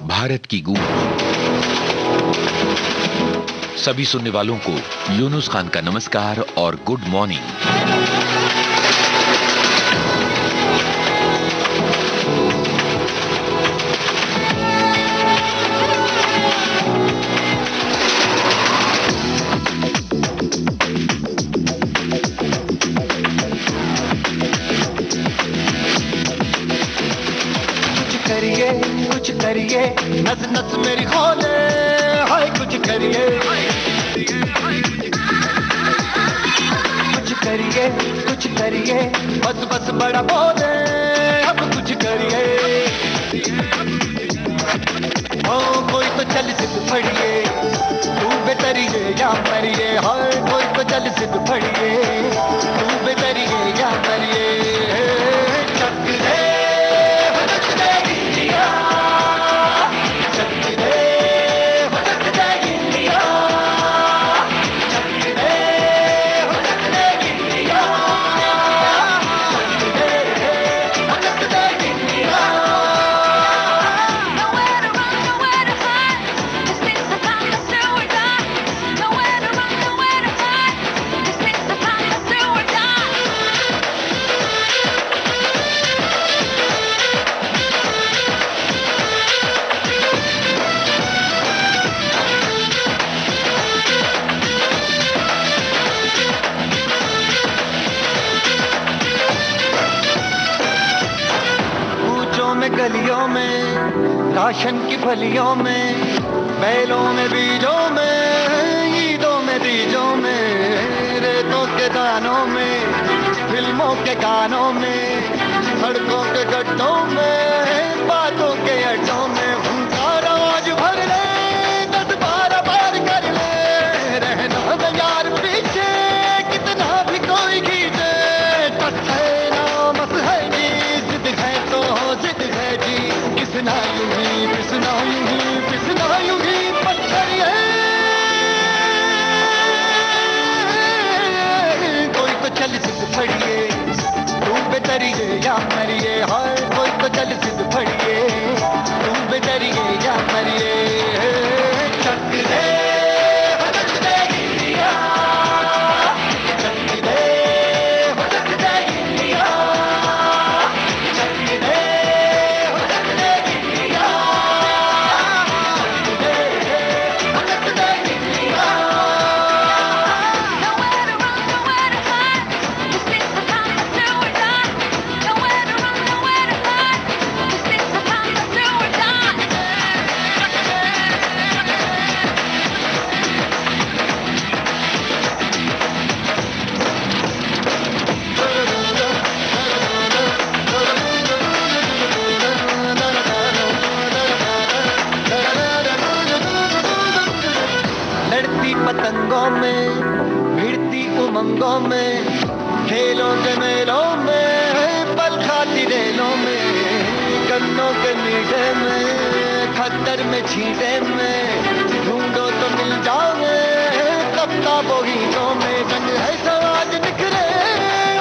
भारत की गूंज। सभी सुनने वालों को यूनुस खान का नमस्कार और गुड मॉर्निंग। कुछ करिए नस नस मेरी खोले, हाय कुछ करिए, कुछ करिए बस बस बड़ा बोले, अब कुछ करिए। ओ कोई तो चल सिद्ध फड़िए, तू बेतरिए या मरिए, हाय कोई तो चल सिद्ध फड़िए, तू बेतरिए या मरिए। चक दे गलियों में, राशन की फलियों में, बैलों में बीजों में, ईदों में बीजों में, रेतों के दानों में, फिल्मों के गानों में, सड़कों के गड्ढों में, बातों के अड्डों में, उनका रवाज भर ले, 10-12 बार कर ले, रहना न यार पीछे, कितना भी कोई खींचे, टस है ना मस है जी, जिद है तो जिद है जी, किसना यूं ही पिसना यूं ही पिसना यूं ही पत्थर है। कोई तो चल सिद्ध फड़िए, तू बेतरिए या मरिए, हाय कोई तो चल सिद्ध फड़िए, तू बेतरिए या मरिए। चक दे पतंगों में, भिड़ती उमंगों में, खेलों के मेलों में, पल खाती रेलों में, गन्नों के मीठे में, खद्दर में छींटे में, ढूंढो तो मिल जाओगे, किताबों गीतों में, रंग है समाज निखरे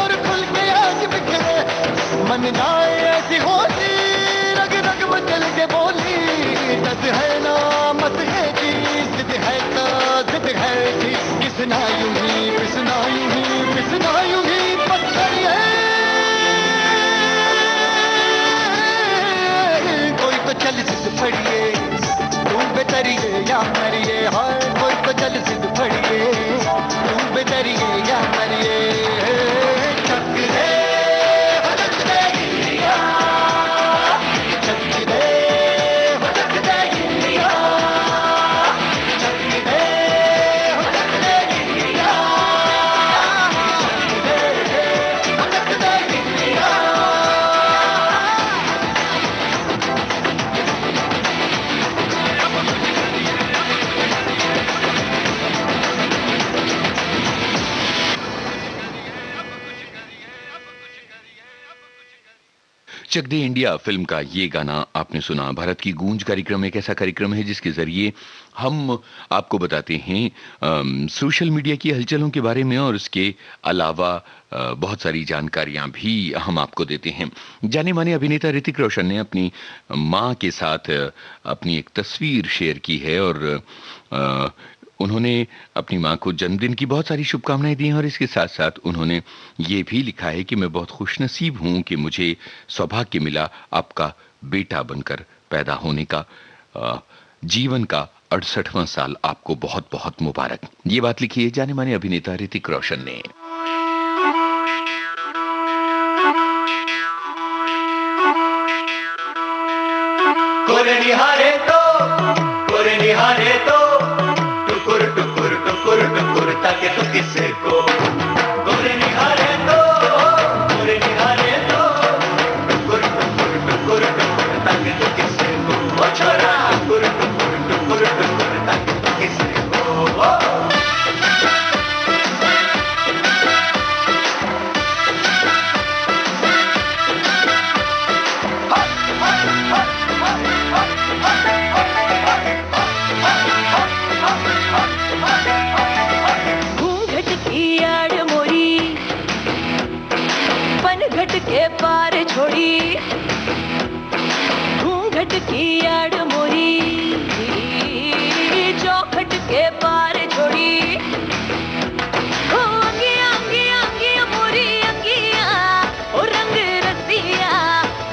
और खुल के आज बिखरे, मन जाए ऐसी होती, रग रग मचल के बोली, दस है ना मत है जी, जिद है तो जिद है जी, किसना यूं ही पिसना यूं ही पिसना यूं ही पत्थर है। कोई तो चल सिद्ध फड़िए, तू बेतरिए या मरिए, हाय कोई तो चल सिद्ध फड़िए, तू बेतरिए या मरिए। चक दे चक दे इंडिया फिल्म का ये गाना आपने सुना। भारत की गूंज कार्यक्रम एक ऐसा कार्यक्रम है जिसके जरिए हम आपको बताते हैं सोशल मीडिया की हलचलों के बारे में, और इसके अलावा बहुत सारी जानकारियां भी हम आपको देते हैं। जाने माने अभिनेता ऋतिक रोशन ने अपनी मां के साथ अपनी एक तस्वीर शेयर की है, और उन्होंने अपनी मां को जन्मदिन की बहुत सारी शुभकामनाएं दी हैं, और इसके साथ साथ उन्होंने ये भी लिखा है कि मैं बहुत खुशनसीब हूं कि मुझे सौभाग्य मिला आपका बेटा बनकर पैदा होने का। जीवन का 68वां साल आपको बहुत बहुत मुबारक। ये बात लिखी है जाने माने अभिनेता ऋतिक रोशन ने। कोरे निहारे तो टुकुर टुकुर टुकुर टुकुर ताके तो किसको कोरे निहारे तो टुकुर टुकुर टुकुर टुकुर ताके तो किसको ओ छोरा टुकुर टुकुर टुकुर टुकुर ताके तो किसको के पार छोड़ी घूंघट की आड़ मोरी चौखट के पार छोड़ी अंगिया अंगिया अंगिया मोरी अंगिया और रंग रसिया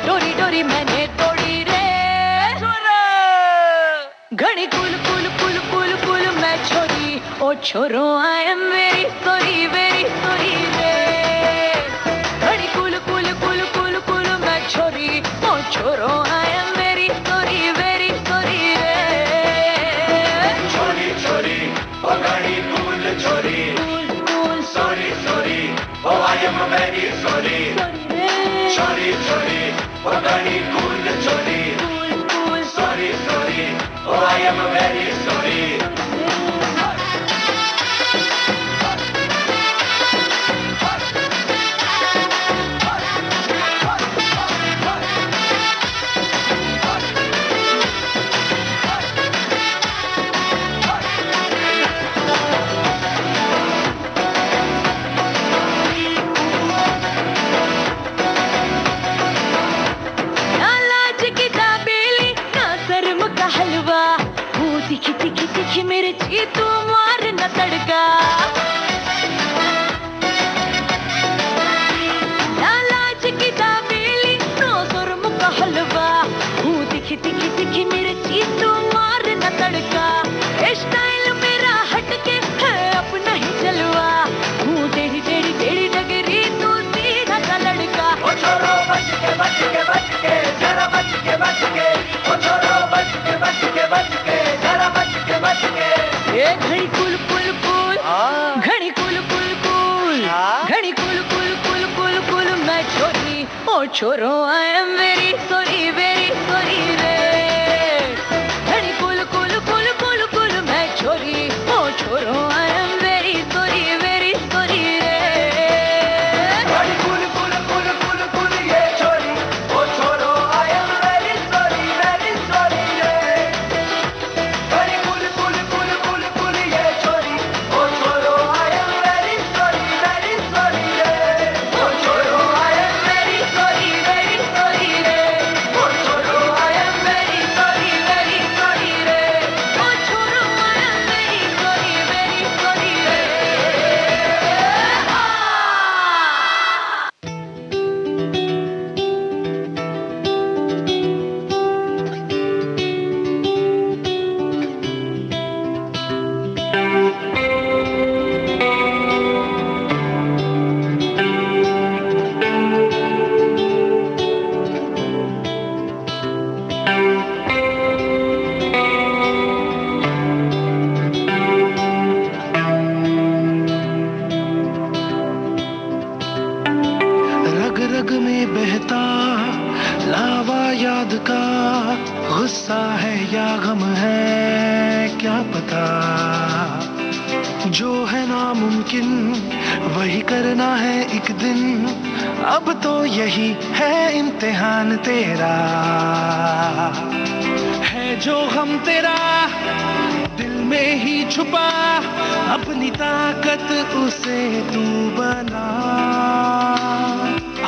डोरी डोरी मैंने तोड़ी रे घड़ी कुल कुल कुल कुल कुल मैं छोरी ओ छोरो आई एम वेरी सॉरी रे छोरी ओ छोरो आई एम वेरी सॉरी रे छोरी छोरी ओ गाड़ी कूल छोरी सॉरी सॉरी ओ आई एम वेरी सॉरी छोरी छोरी ओ गाड़ी कूल छोरी सॉरी सॉरी ओ आई एम वेरी सॉरी मेरे जी तू मार न तड़का लालाच की दाबेली नो सुरम का हलवा हूँ दिखी दिखी दिखी मेरे जी तू मार न तड़का स्टाइल मेरा हटके है अपना ही चलवा हूँ टेढ़ी टेढ़ी टेढ़ी डगरी तू सीधा सा लड़का ओ छोरो बच के जरा बच के ओ छोरो बच के जरा बच के ए घड़ी कुल कुल कुल घड़ी कुल कुल कुल घड़ी कुल कुल कुल कुल कुल मैं छोरी ओ छोरो आई एम वेरी सॉरी रे घड़ी कुल कुल कुल कुल कुल मैं छोरी ओ छोरो आई एम वेरी सॉरी रे घड़ी कुल कुल कुल कुल कुल ये छोरी ओ छोरो आई एम वेरी सॉरी रे घड़ी कुल कुल कुल कुल कुल ये छोरी ओ छोरो आई एम वेरी सॉरी रे ओ छोरो आई एम वेरी सॉरी रे ओ छोरो आई एम वेरी सॉरी रे ओ छोरो आई एम वेरी सॉरी रे रग रग में बहता लावा याद का गुस्सा है या गम है क्या पता जो है नामुमकिन वही करना है एक दिन, अब तो यही है इम्तिहान तेरा। है जो हम तेरा दिल में ही छुपा, अपनी ताकत उसे तू बना।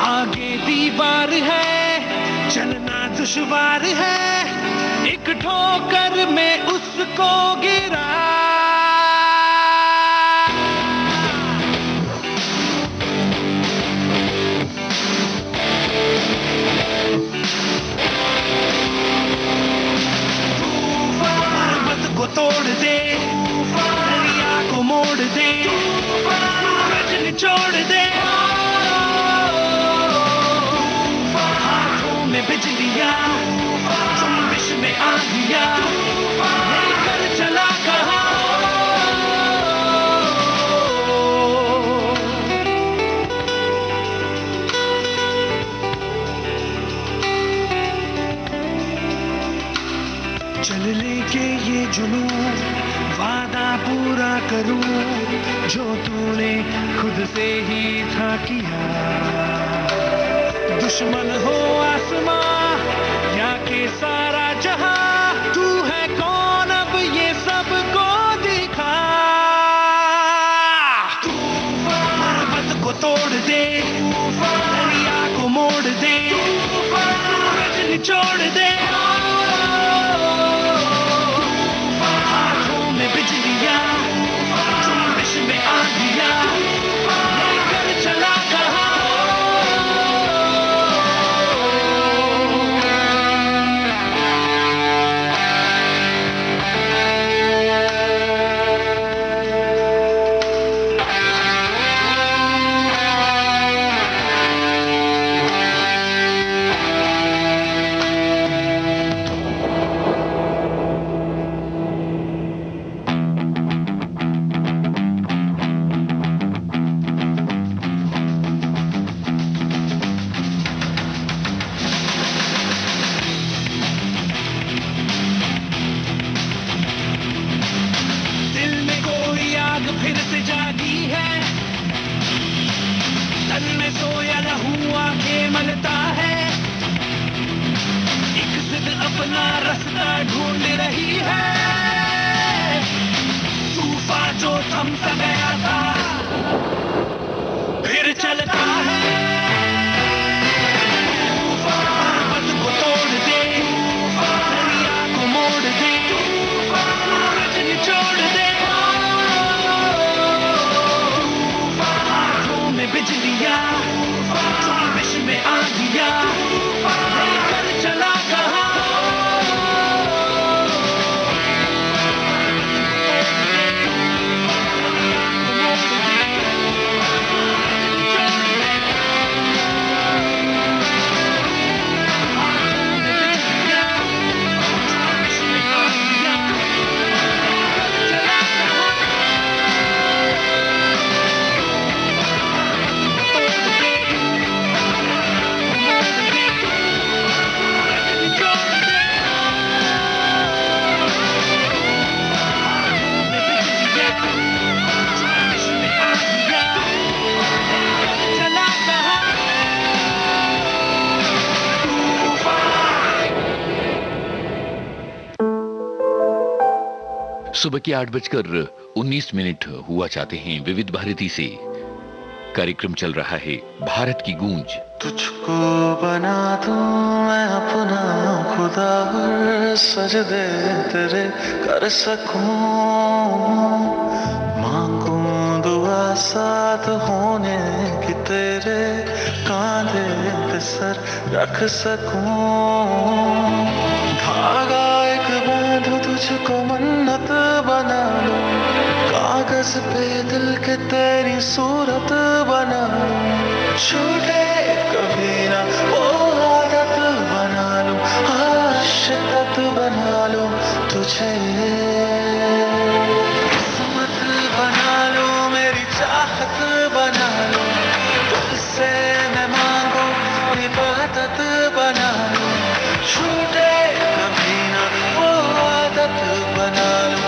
आगे दीवार है चलना दुश्वार है, एक ठोकर में उसको गिरा। पर्वत को तोड़ दे, दरिया को मोड़ दे, सूरज निचोड़ दे, हाथों में बिजलियां, जुम्बिश में आंधियां, लेकर चला कहां। चल लेके ये जुनून, वादा पूरा करूं जो तूने खुद से ही था किया। दुश्मन हो आसमां या के सारा जहां, तू है कौन अब ये सबको दिखा। पर्वत को तोड़ दे, दरिया को मोड़ दे, सूरज निचोड़ दे, हाथों में बिजलियां, जुम्बिश में आंधियां, लेकर चला कहां। दिल में कोई आग फिर से जागी है, तन में सोया लहू आंखें मलता है, एक जिद अपना रास्ता ढूंढ रही है। तूफान जो थम सा गया था फिर चलता है। पर्वत को तोड़ दे, दरिया को मोड़ दे, सूरज निचोड़ दे, हाथों में बिजलियां, जुम्बिश में आंधियां, लेकर चला कहां। सुबह के 8:19 हुआ चाहते हैं। विविध भारती से कार्यक्रम चल रहा है भारत की गूंज। तुझको बना दूं मैं अपना खुदा, और सजदे तेरे कर सकूं, मांगूं दुआ साथ होने की तेरे, कांधे पे सर रख सकूं। धागा एक बांधूं तुझको मन्नत बना लूं, कागज पे दिल के तेरी सूरत बना लूं, छूटे कभी ना वो आदत बना लूं, शिद्दत बना लूं तुझे, किस्मत बना लूं, मेरी चाहत बना लूं, तुझसे मैं मांगू इबादत बना लूं, छूटे कभी ना वो आदत बना लूं,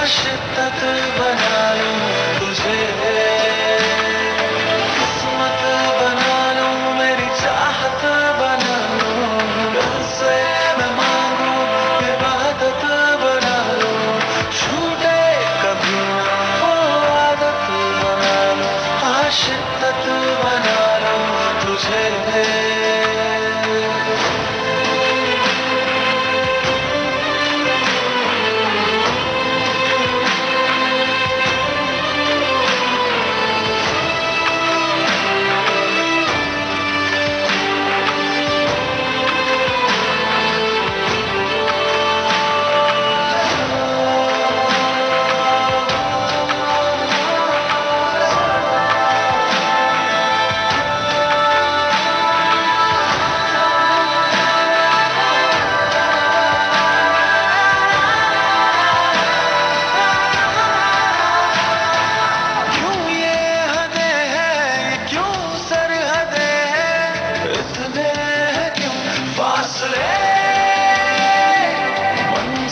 शिद्दत बना लूं।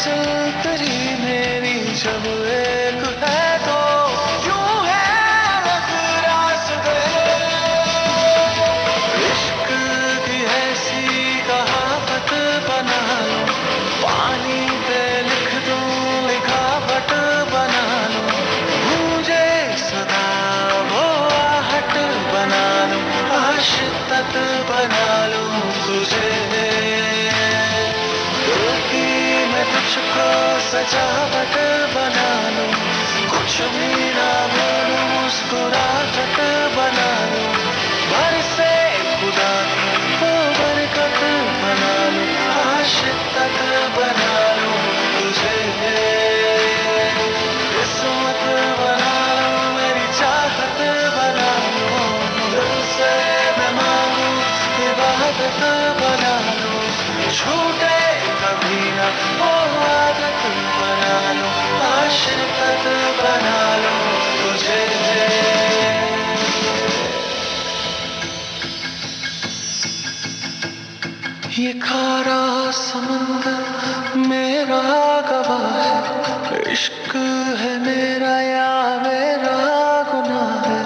मंजिल तेरी मेरी जब एक है तो यूं है अलग रास्ते। इश्क की ऐसी कहावत बना लो, पानी पे लिख दूं लिखावट बना लो, मुझे सदा वो आहट बना लो, आशिकत बना लो तुझे। दिल की मैं तुझको सजावट बना लूं, कुछ भी ना बोलूं मुस्कुराहट बना लूं, घर से खुदा की वो बरकत बना लूं, आशिकत बना लूं तुझे। किस्मत बना लूं मेरी चाहत बना लूं, दिल से मैं मांगूं इबादत बना लूं, छूटे कभी ना वो आदत बना लूं, आशिकत बना लूं तुझे। ये खारा समंदर मेरा गवाह है, इश्क है मेरा या मेरा गुनाह है,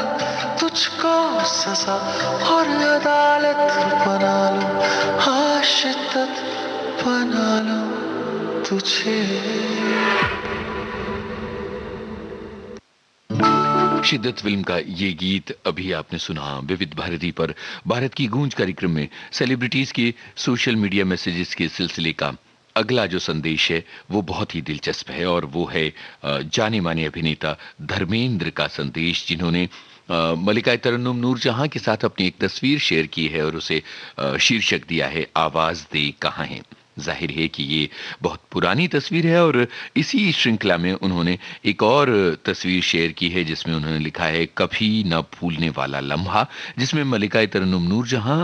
तुझको सजा और अदालत बना लूं, आशिकत बना लूं तुझे। शिद्दत फिल्म का ये गीत अभी आपने सुना विविध भारती पर भारत की गूंज कार्यक्रम में सेलिब्रिटीज के सोशल मीडिया मैसेजेस के सिलसिले का अगला जो संदेश है वो बहुत ही दिलचस्प है और वो है जाने माने अभिनेता धर्मेंद्र का संदेश, जिन्होंने मल्लिका तरन्नुम नूरजहां के साथ अपनी एक तस्वीर शेयर की है और उसे शीर्षक दिया है आवाज दे कहां है। जाहिर है कि ये बहुत पुरानी तस्वीर है और इसी श्रृंखला में उन्होंने एक और तस्वीर शेयर की है जिसमें उन्होंने लिखा है कभी न भूलने वाला लम्हा, जिसमें मल्लिका तरन्नुम नूरजहां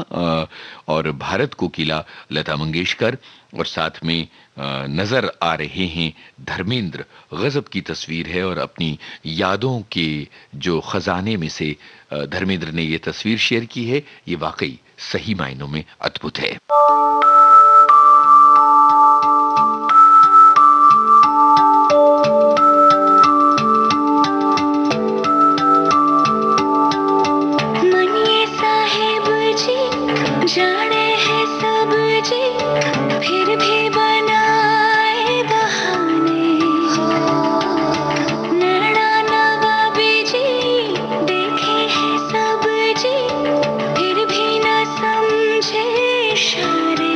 और भारत कोकिला लता मंगेशकर और साथ में नजर आ रहे हैं धर्मेंद्र। गजब की तस्वीर है और अपनी यादों के जो खजाने में से धर्मेंद्र ने ये तस्वीर शेयर की है, ये वाकई सही मायनों में अद्भुत है। जाने है सब जी फिर भी बनाए बहाने, नैना नवाबी जी देखे है सब जी फिर भी न समझे इशारे।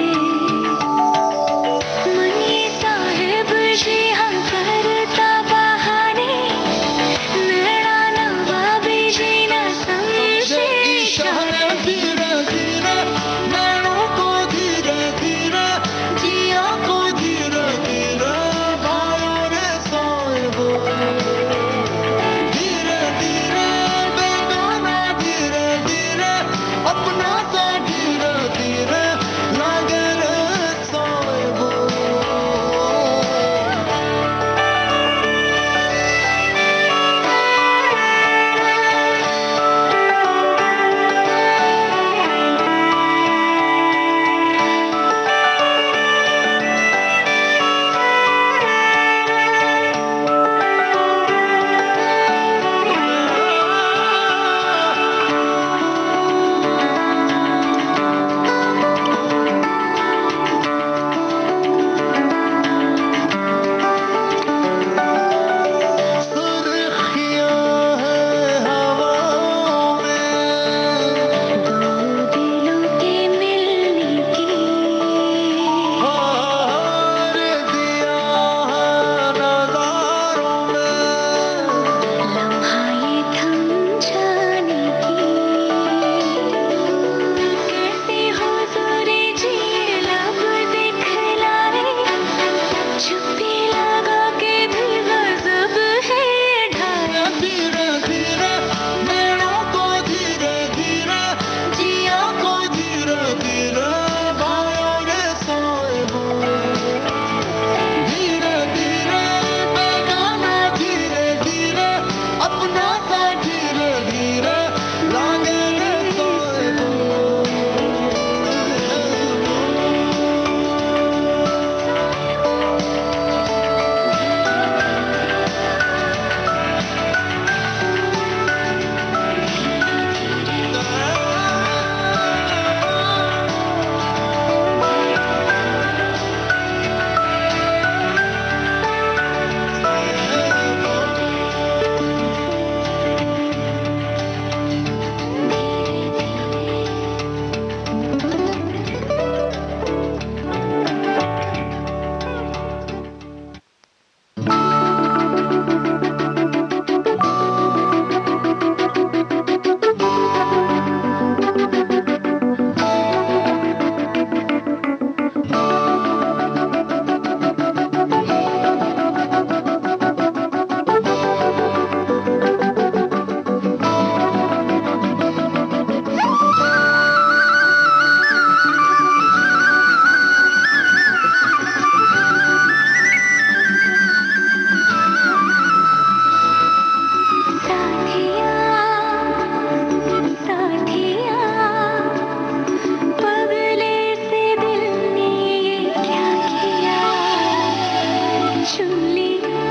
चुन लिया,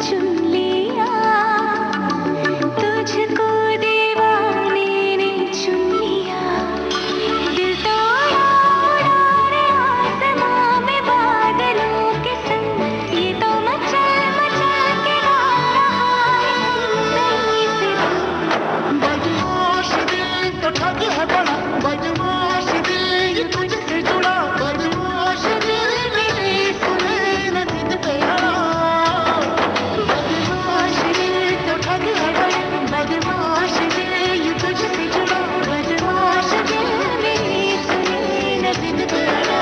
चुन लिया, तुझको दीवाने ने चुन लिया। दिल तोड़ा उड़ा रे आसमां में बादलों के संग, ये तो मचल मचल के गा रहा है सही से। बदमाश दिल तो ठग है बड़ा, बदमाश दिल ये तुझसे जुड़ा, बदमाश दिल मेरे सुने न जिद पे अड़ा। बदमाश दिल तो ठग है बड़ा, बदमाश दिल ये तुझसे जुड़ा, बदमाश दिल मेरे सुने न जिद पे अड़ा।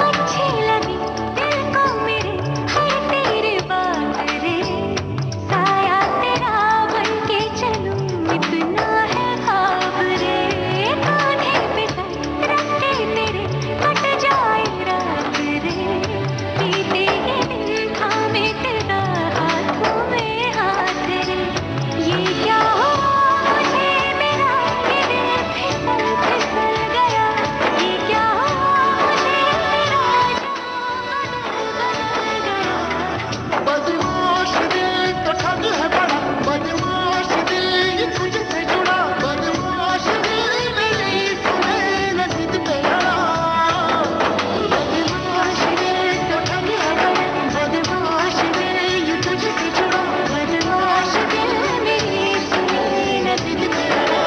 अच्छी लगी दिल को मेरे हर तेरे बात रे, साया तेरा बन के चलूं इतना है ख्वाब रे। कांधे पे सर रख के तेरे कट जाए रात रे, पीते ही दिल थामे तेरा हाथों में हाथ रे। ये क्या हुआ मुझे मेरा, ये दिल फिसल फिसल गया, ये क्या हुआ मुझे मेरा, बदमाश दिल तो ठग है बड़ा, बदमाश दिल ये तुझसे जुड़ा, बदमाश दिल मेरे सुने न जिद पे अड़ा। बदमाश दिल तो ठग है बड़ा, बदमाश दिल ये तुझसे जुड़ा, बदमाश दिल मेरे सुने न जिद पे अड़ा।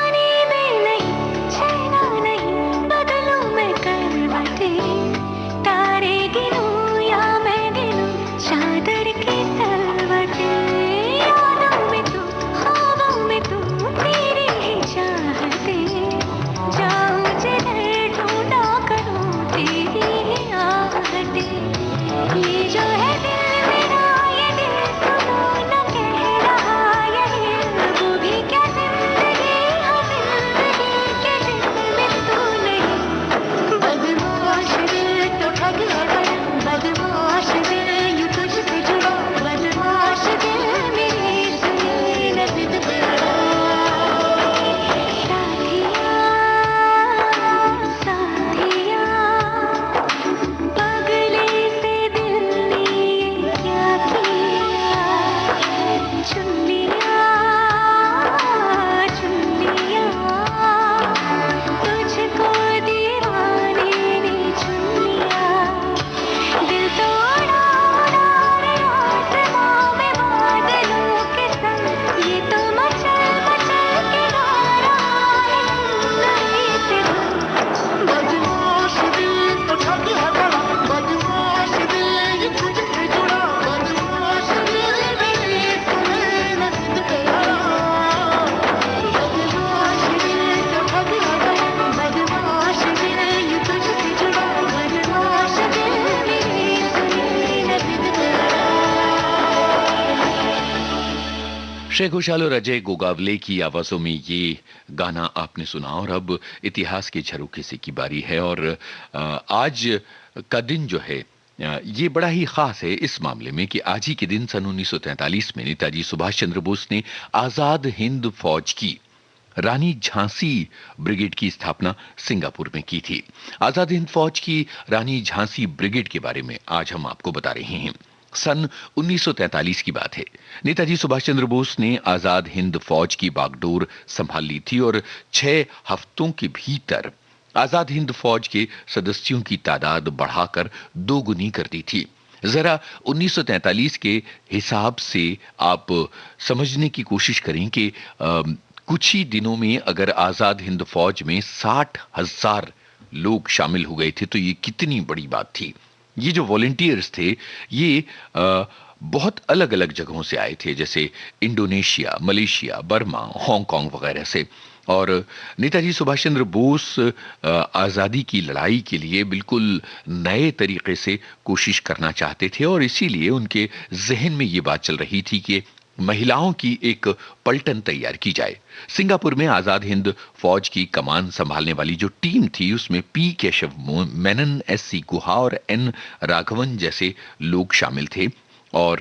नींदें नहीं, चैना नहीं, बदलूं मैं करवटें, तारे गिनूं या मैं गिनूं चादर की तलवटें। यादों में तू, ख्वाबों में तू, तेरी ही चाहते, जाऊं जिधर ढूंढा करूं तेरी ही आहटें। ये जो है दिल मेरा, ये दिल सुनो न कह रहा यही, वो भी क्या जिंदगी है जिंदगी के जिसमें तू नहीं। बदमाश दिल तो ठग है बड़ा, बदमाश दिल ये तुझसे जुड़ा, बदमाश दिल मेरे सुने न जिद पे अड़ा। साथिया साथिया, पगले से दिल ने ये क्या किया, चुन लिया, चुन लिया, तुझको दीवाने ने चुन लिया। दिल तोड़ा उड़ा रे आसमां में बादलों के संग, ये तो मचल मचल के गा रहा है सही से। बदमाश दिल तो ठग है बड़ा, बदमाश दिल ये तुझसे जुड़ा, बदमाश दिल मेरे सुने न जिद पे अड़ा। बदमाश दिल तो ठग है बड़ा, बदमाश दिल ये तुझसे जुड़ा, बदमाश दिल मेरे सुने न जिद पे अड़ा। श्रेया घोषाल और अजय गोगावले की आवाजों में ये गाना आपने सुना। और अब इतिहास के झरोखे से की बारी है। और आज का दिन जो है ये बड़ा ही खास है इस मामले में कि आज ही के दिन सन 1943 में नेताजी सुभाष चंद्र बोस ने आजाद हिंद फौज की रानी झांसी ब्रिगेड की स्थापना सिंगापुर में की थी। आजाद हिंद फौज की रानी झांसी ब्रिगेड के बारे में आज हम आपको बता रहे हैं। सन 1943 की बात है। नेताजी सुभाष चंद्र बोस ने आजाद हिंद फौज की बागडोर संभाल ली थी और 6 हफ्तों के भीतर आजाद हिंद फौज के सदस्यों की तादाद बढ़ाकर दोगुनी कर दी थी। जरा 1943 के हिसाब से आप समझने की कोशिश करें कि कुछ ही दिनों में अगर आजाद हिंद फौज में 60,000 लोग शामिल हो गए थे तो ये कितनी बड़ी बात थी। ये जो वॉलेंटियर्स थे ये बहुत अलग अलग जगहों से आए थे, जैसे इंडोनेशिया, मलेशिया, बर्मा, हांगकांग वगैरह से। और नेताजी सुभाष चंद्र बोस आज़ादी की लड़ाई के लिए बिल्कुल नए तरीके से कोशिश करना चाहते थे और इसीलिए उनके जहन में ये बात चल रही थी कि महिलाओं की एक पलटन तैयार की जाए। सिंगापुर में आजाद हिंद फौज की कमान संभालने वाली जो टीम थी उसमें पी केशव मेनन, एस.सी. गुहा और एन राघवन जैसे लोग शामिल थे। और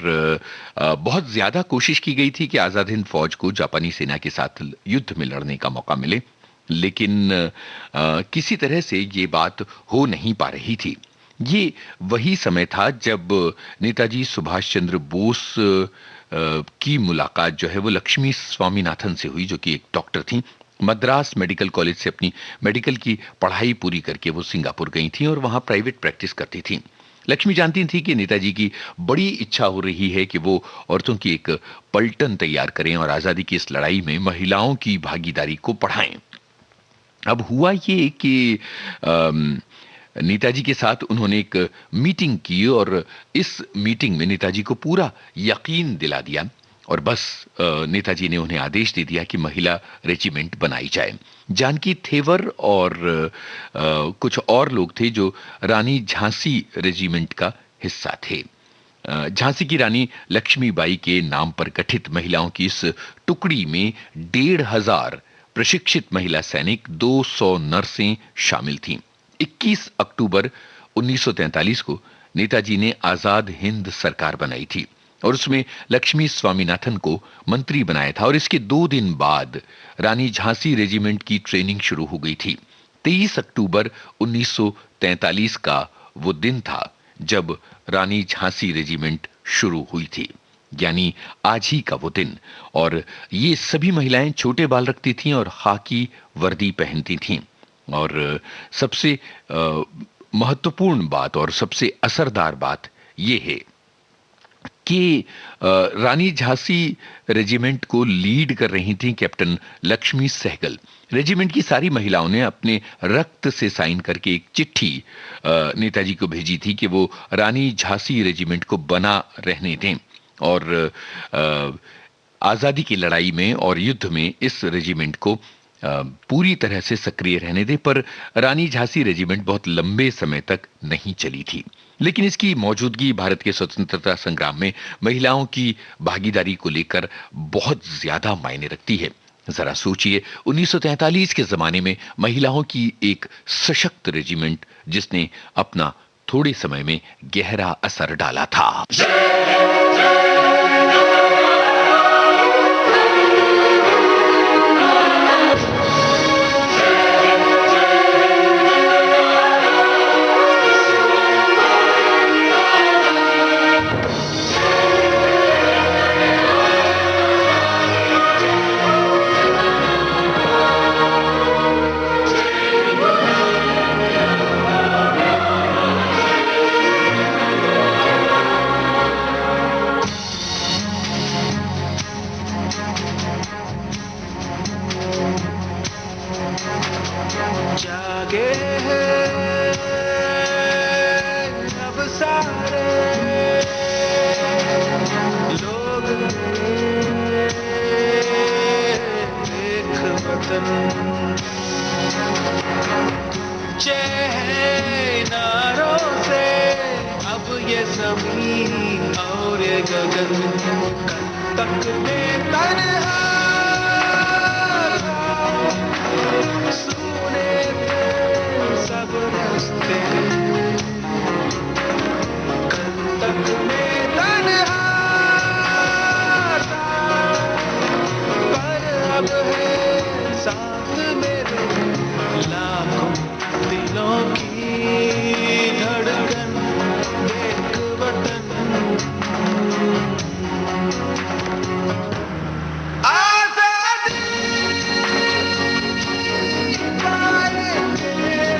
बहुत ज्यादा कोशिश की गई थी कि आजाद हिंद फौज को जापानी सेना के साथ युद्ध में लड़ने का मौका मिले, लेकिन किसी तरह से ये बात हो नहीं पा रही थी। ये वही समय था जब नेताजी सुभाष चंद्र बोस की मुलाकात जो है वो लक्ष्मी स्वामीनाथन से हुई, जो कि एक डॉक्टर थी। मद्रास मेडिकल कॉलेज से अपनी मेडिकल की पढ़ाई पूरी करके वो सिंगापुर गई थी और वहां प्राइवेट प्रैक्टिस करती थी। लक्ष्मी जानती थी कि नेताजी की बड़ी इच्छा हो रही है कि वो औरतों की एक पलटन तैयार करें और आजादी की इस लड़ाई में महिलाओं की भागीदारी को बढ़ाएं। अब हुआ ये कि नेताजी के साथ उन्होंने एक मीटिंग की और इस मीटिंग में नेताजी को पूरा यकीन दिला दिया और बस नेताजी ने उन्हें आदेश दे दिया कि महिला रेजिमेंट बनाई जाए। जानकी थेवर और कुछ और लोग थे जो रानी झांसी रेजिमेंट का हिस्सा थे। झांसी की रानी लक्ष्मीबाई के नाम पर गठित महिलाओं की इस टुकड़ी में 1,500 प्रशिक्षित महिला सैनिक, 200 नर्सें शामिल थीं। 21 अक्टूबर 1943 को नेताजी ने आजाद हिंद सरकार बनाई थी और उसमें लक्ष्मी स्वामीनाथन को मंत्री बनाया था और इसके 2 दिन बाद रानी झांसी रेजिमेंट की ट्रेनिंग शुरू हो गई थी। 23 अक्टूबर 1943 का वो दिन था जब रानी झांसी रेजिमेंट शुरू हुई थी, यानी आज ही का वो दिन। और ये सभी महिलाएं छोटे बाल रखती थीं और खाकी वर्दी पहनती थीं। और सबसे महत्वपूर्ण बात और सबसे असरदार बात ये है कि रानी झांसी रेजिमेंट को लीड कर रही थी कैप्टन लक्ष्मी सहगल। रेजिमेंट की सारी महिलाओं ने अपने रक्त से साइन करके एक चिट्ठी नेताजी को भेजी थी कि वो रानी झांसी रेजिमेंट को बना रहने दें और आजादी की लड़ाई में और युद्ध में इस रेजिमेंट को पूरी तरह से सक्रिय रहने दें। पर रानी झांसी रेजिमेंट बहुत लंबे समय तक नहीं चली थी, लेकिन इसकी मौजूदगी भारत के स्वतंत्रता संग्राम में महिलाओं की भागीदारी को लेकर बहुत ज्यादा मायने रखती है। जरा सोचिए, 1943 के जमाने में महिलाओं की एक सशक्त रेजिमेंट जिसने अपना थोड़े समय में गहरा असर डाला था। जागे हैं अब सारे लोग, एक वतन नारों से अब ये ज़मीन और ये गगन कल तक में तन्हा सुने सब रास्ते, कल तक में तन्हा पर अब है साथ मेरे लाखों दिलों की धड़कन, एक वतन आजादी पाएंगे।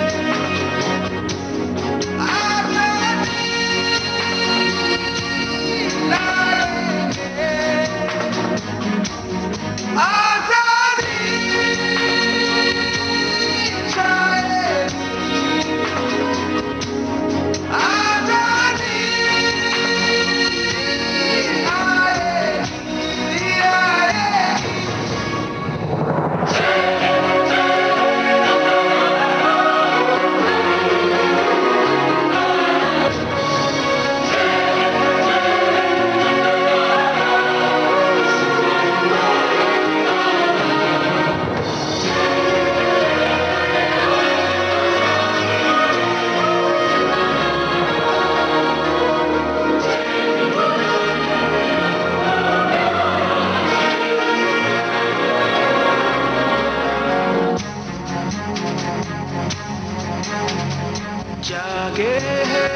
जागे हैं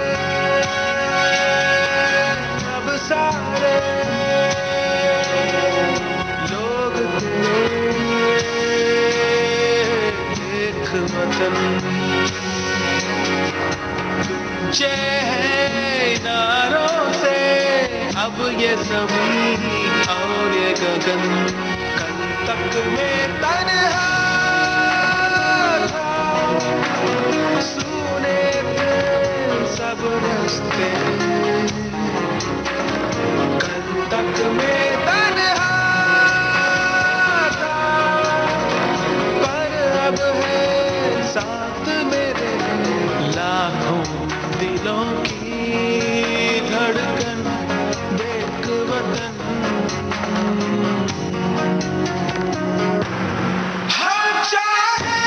अब सारे लोग तेरे देख वतन गूंजे हैं नारों से अब ये ज़मीन और ये गगन कल तक में तन्हा सुने थे सब रास्ते कल तक में तन्हा था पर अब है साथ मेरे लाखों दिलों की धड़कन देख वतन हम चाहे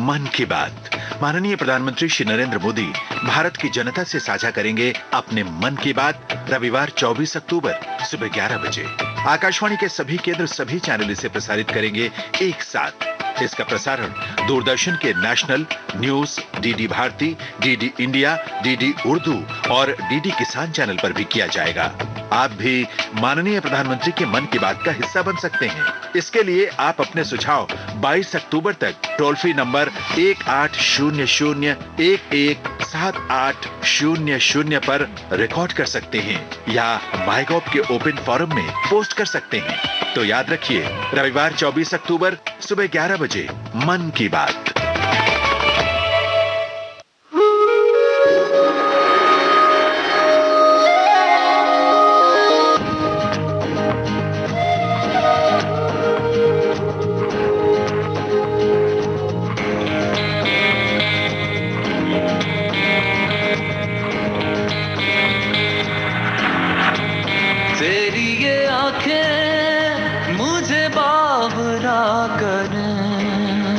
मन की बात। माननीय प्रधानमंत्री श्री नरेंद्र मोदी भारत की जनता से साझा करेंगे अपने मन की बात रविवार 24 अक्टूबर सुबह 11 बजे। आकाशवाणी के सभी केंद्र सभी चैनल इसे प्रसारित करेंगे एक साथ। इसका प्रसारण दूरदर्शन के national news, DD Bharati, DD India, DD Urdu और डीडी किसान चैनल पर भी किया जाएगा। आप भी माननीय प्रधानमंत्री के मन की बात का हिस्सा बन सकते हैं। इसके लिए आप अपने सुझाव 22 अक्टूबर तक टोल फ्री नंबर 1800-117800 पर रिकॉर्ड कर सकते हैं या माईगॉव के ओपन फोरम में पोस्ट कर सकते हैं। तो याद रखिए, रविवार 24 अक्टूबर सुबह 11 बजे मन की बात। तेरी ये आंखें मुझे बावरा करें,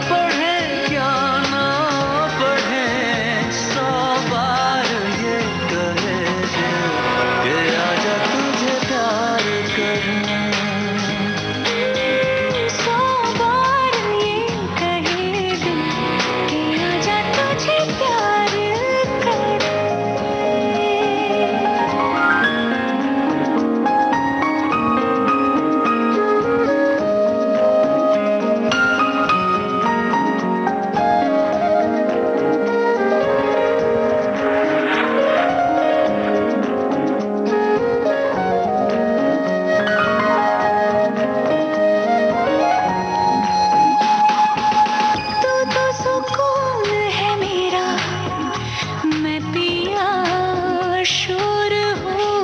पढ़े क्या ना पढ़े, 100 बार ये कहे दिल कि आजा तुझे प्यार करना। 100 बार ये कहे दिल कि आजा तुझे प्यार करे। तू तो सुकून है मेरा, मैं पिया शोर हूँ।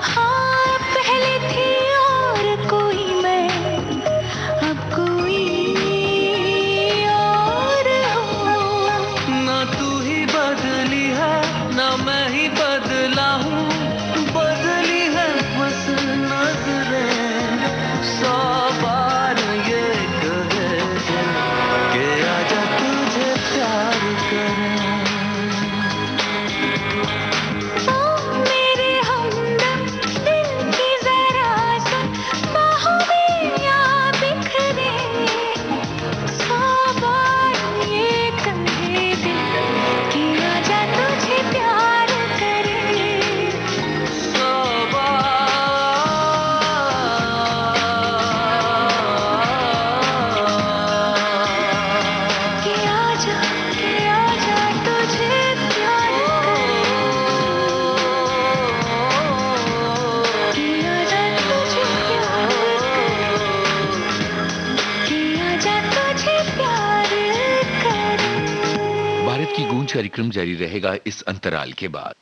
हाँ पहले थी और कोई मैं, अब कोई और हूँ। ना तू ही बदली है ना मैं ही बदला हूँ, बदली है बस नजरें। 100 बार ये कहे दिल कि आजा तुझे प्यार करें। ओ मेरे हमदम दिल की जरा सुन, बाहों में या बिखरे। 100 बार ये कहे दिल कि आजा तुझे प्यार करे। 100 बार कि आजा तुझे प्यार करे। कि आजा तुझे प्यार करे। कि आजा तुझे प्यार करे। भारत की गूंज कार्यक्रम जारी रहेगा इस अंतराल के बाद।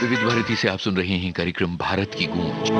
विविध भारती से आप सुन रहे हैं कार्यक्रम भारत की गूंज।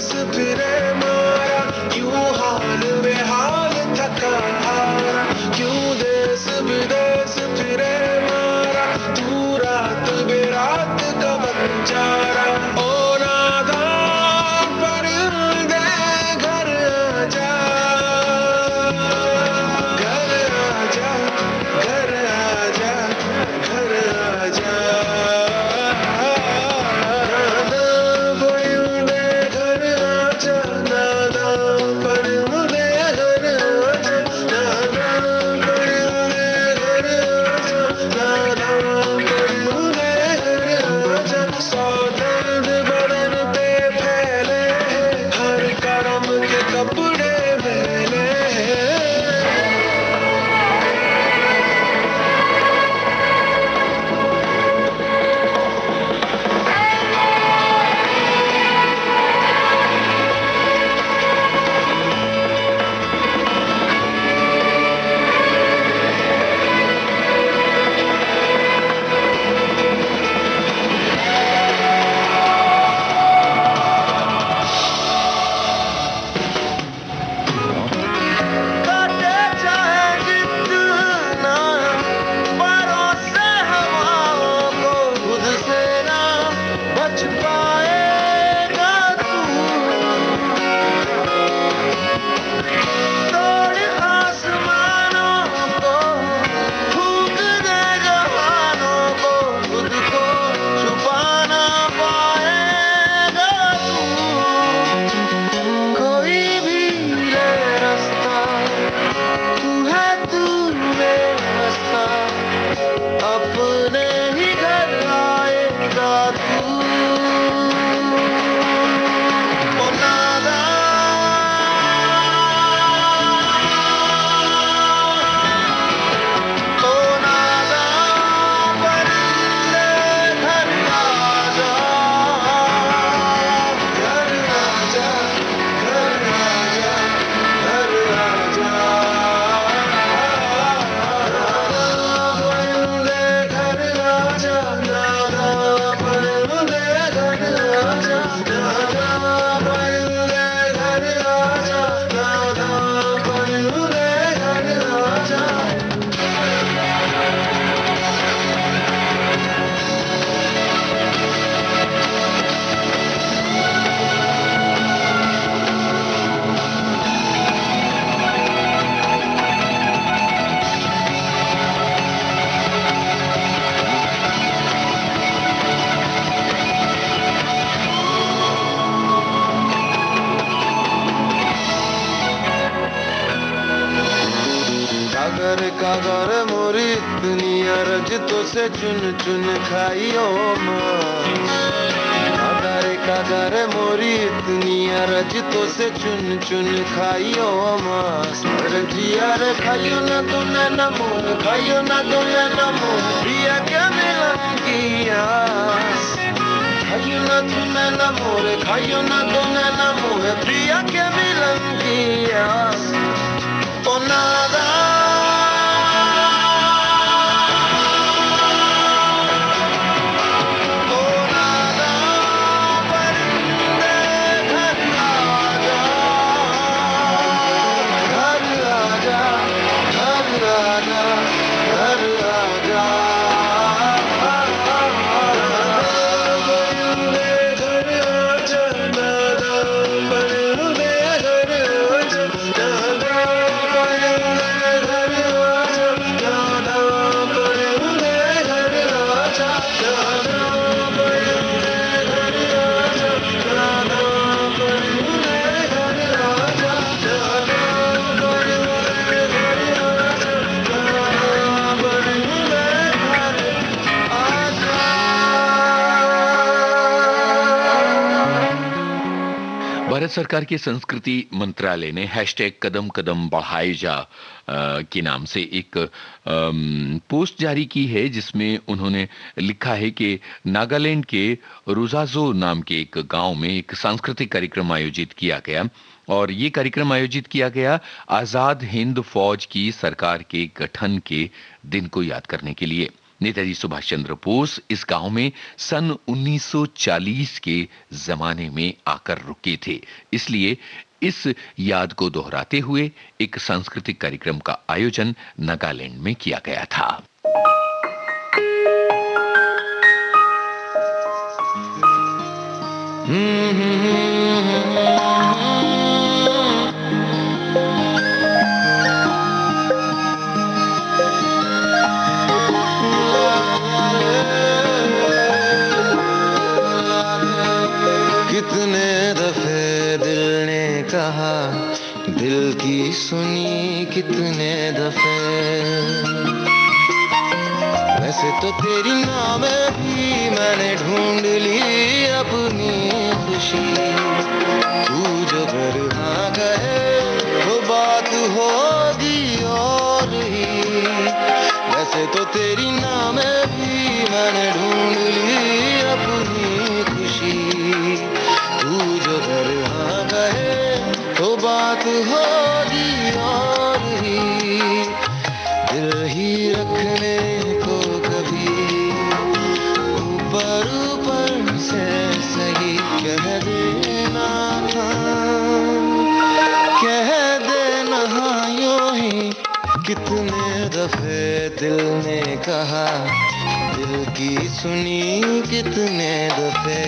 देश फिरे मारा, यूं हाल में हाल थका हारा, क्यों देश विदेश फिरे मारा, तू रात बेरात का बंजारा। ओ नादान परिंदे घर आजा, घर आजा, घर आजा, घर आजा। नादान परिंदे घर आजा, नादान परिंदे घर आजा, नादान परिंदे घर आजा, नादान परिंदे घर आजा। सौ दर्द बदन पे फैले हैं, हर करम के कपड़े मैले हैं। काटे चाहे जितना, परों से हवाओं को खुद से ना बच पाएगा तू। तोड़ आसमानों को, फूंक दे जहानों को, खुद को छुपा ना पाएगा तू। कोई भी ले रास्ता, तू है तू रास्ता, अपने ही घर आएगा तू। ओ नादान परिंदे घर आजा, घर आजा, घर आजा, घर आजा। परिंदे घर आजा, नादान परिंदे घर आजा, नादान परिंदे घर आजा, नादान परिंदे घर आजा। कागर कागर मोरी दुनिया रजतों से चुन चुन खाइयो माँ। कागर मोरी दुनिया रजतों से चुन चुन खाइयो माँ। जिया रे खाइयो ना तूने न मोर, खाइयो ना तूने न मोर, प्रिया क्या मिलंगी आस। खाइयो ना तूने न मोर, खाइयो ना तूने न मोर, प्रिया क्या मिलंगी आस। ओ नादान भारत सरकार के संस्कृति मंत्रालय ने हैशटैग कदम कदम बढ़ाए जा के नाम से एक पोस्ट जारी की है, जिसमें उन्होंने लिखा है कि नागालैंड के रुजाजो नाम के एक गांव में एक सांस्कृतिक कार्यक्रम आयोजित किया गया और ये कार्यक्रम आयोजित किया गया आजाद हिंद फौज की सरकार के गठन के दिन को याद करने के लिए। नेताजी सुभाष चंद्र बोस इस गांव में सन 1940 के जमाने में आकर रुके थे, इसलिए इस याद को दोहराते हुए एक सांस्कृतिक कार्यक्रम का आयोजन नागालैंड में किया गया था। कितने दफे दिल ने कहा, दिल की सुनी कितने दफे। वैसे तो तेरी नाम भी मैंने ढूंढ ली अपनी खुशी। तू जो घर हाँ गए वो बात होगी और ही। वैसे तो तेरी नाम भी मैंने ढूंढ ली अपनी खुशी। तू जो घर हाँ गए तो बात होगी और ही। दिल ही रखने को कभी ऊपर ऊपर से सही कह देना, कह देना यूं ही। कितने दफे दिल ने कहा, दिल की सुनी कितने दफे।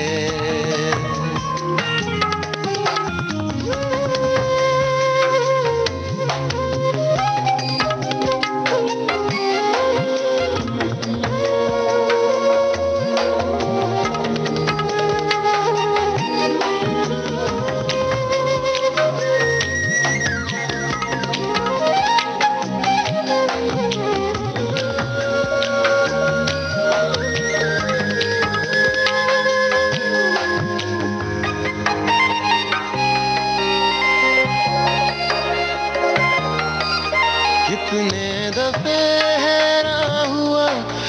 कितने दफे हैरान हुआ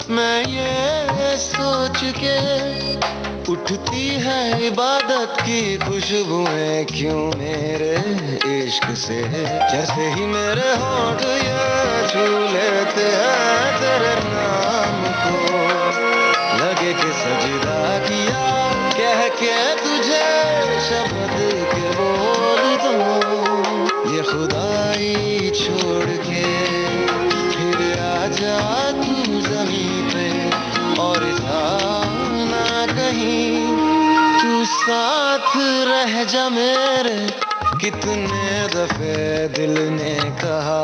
मैं ये सोच के, उठती है इबादत की खुशबुएं क्यों मेरे इश्क से। जैसे ही मेरे होंठ ये छू लेते हैं तेरे नाम को, लगे कि सजदा किया कह के तुझे शब्द के बोल दूं। ये खुदाई छोड़ के फिर आजा तू ज़मीं पे और जाना कहीं। तू साथ रह जा मेरे। कितने दफे दिल ने कहा,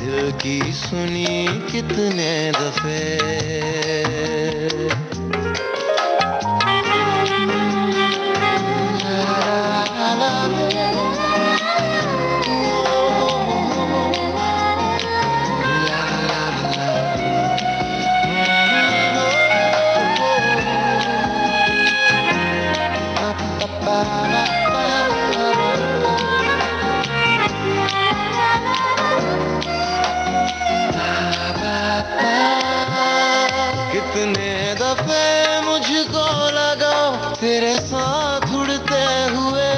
दिल की सुनी कितने दफे। कितने दफे मुझको लगा तेरे साथ उड़ते हुए,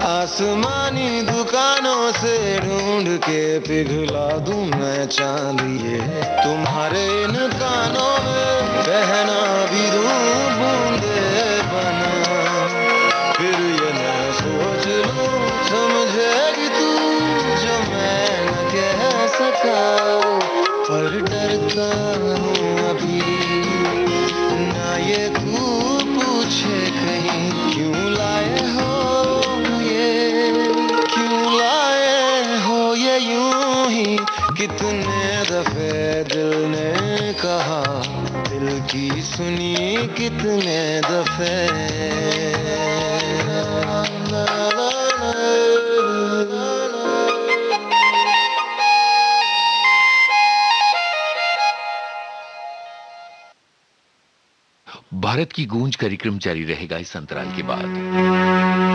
आसमानी दुकानों से ढूंढ के पिघला दूं मैं चांदिए। तुम्हारे इन कानों में बहना भी दूं बूंदे बना। फिर ये मैं सोच लूं समझेगी तू जो मैं न कह सका। पर डरता हूँ अभी ना ये तू पूछे कहीं, क्यों लाए हो ये, क्यों लाए हो ये यूं ही। कितने दफे दिल ने कहा, दिल की सुनी कितने दफे। भारत की गूंज कार्यक्रम जारी रहेगा इस अंतराल के बाद।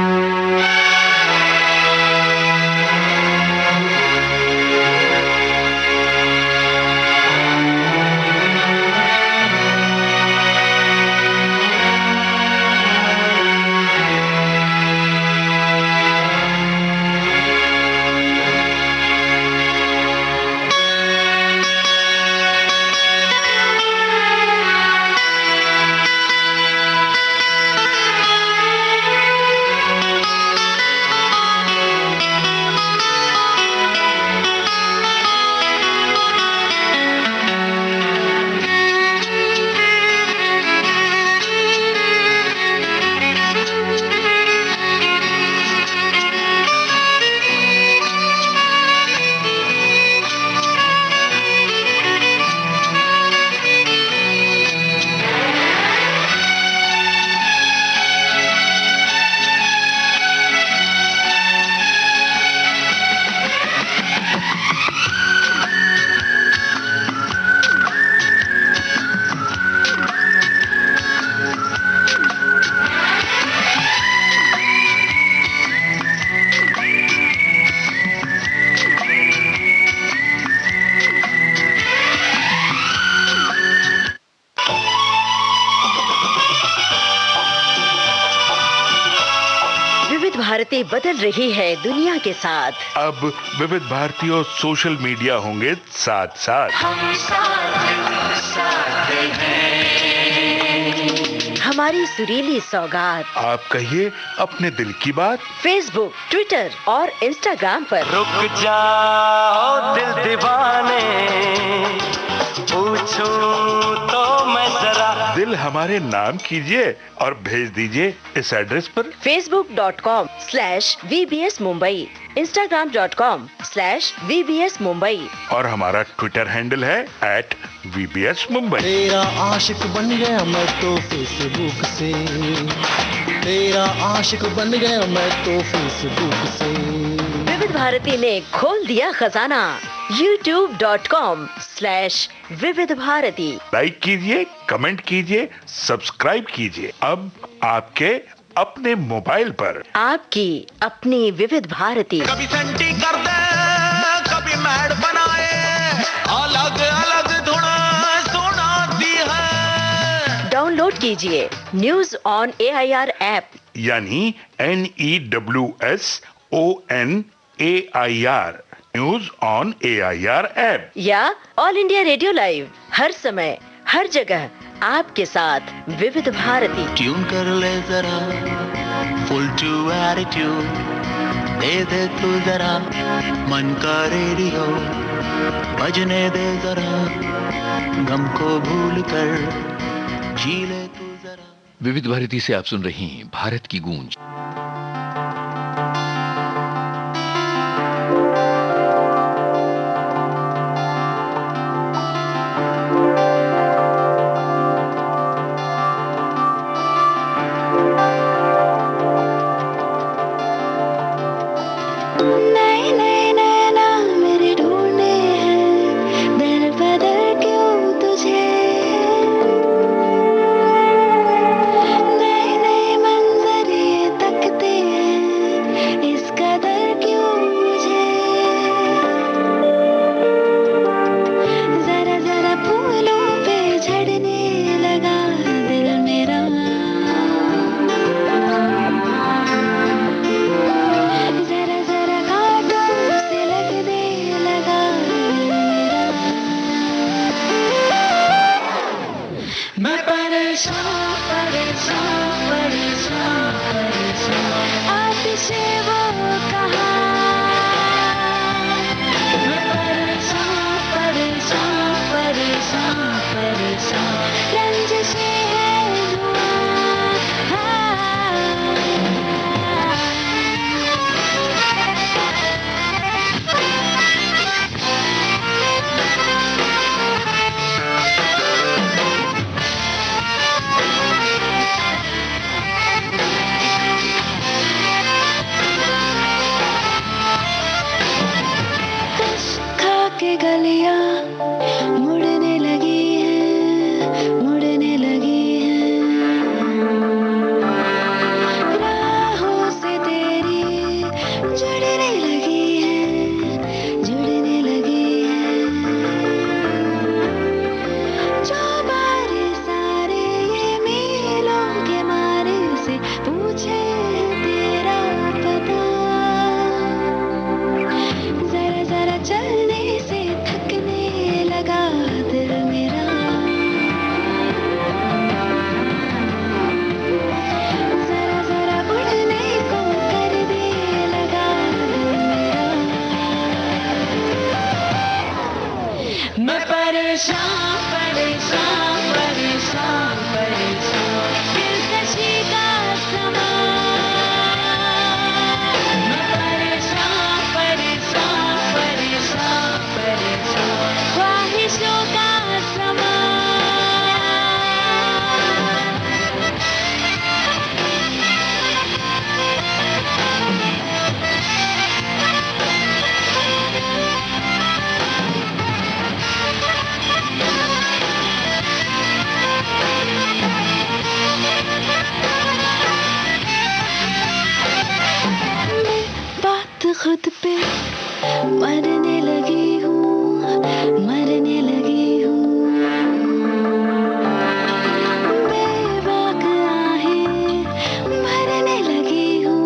भारती बदल रही है दुनिया के साथ। अब विविध भारती और सोशल मीडिया होंगे साथ साथ। हम साथ हैं। हमारी सुरीली सौगात। आप कहिए अपने दिल की बात। फेसबुक, ट्विटर और इंस्टाग्राम पर। रुक जाओ दिल दीवाने, पूछूं तो मैं जरा। दिल हमारे नाम कीजिए और भेज दीजिए इस एड्रेस पर। facebook.com/VBS Mumbai, Instagram.com/VBS Mumbai और हमारा ट्विटर हैंडल है @VBS Mumbai। तेरा आशिक बन गया मैं तो फेसबुक से, तेरा आशिक बन गया मैं तो फेसबुक से। विविध भारती ने खोल दिया खजाना। youtube.com/विविध भारती। लाइक कीजिए, कमेंट कीजिए, सब्सक्राइब कीजिए। अब आपके अपने मोबाइल पर आपकी अपनी विविध भारती। कभी सेंटी कर दे, कभी मैड बनाए, अलग अलग धुन सुनाती है। डाउनलोड कीजिए न्यूज ऑन AIR ऐप, यानी NEWSONAIR, news on AIR app, या ऑल इंडिया रेडियो लाइव, हर समय हर जगह आपके साथ विविध भारती। ट्यून कर ले जरा, फुल टू एटीट्यूड दे दे तू जरा, मन का रेडियो बजने दे जरा, गम को भूल कर जी ले तू जरा। विविध भारती से आप सुन रही हैं भारत की गूंज। खुद पे मरने लगी हूँ, मरने लगी हूँ। बेवकूफ़ आहे भरने लगी हूँ,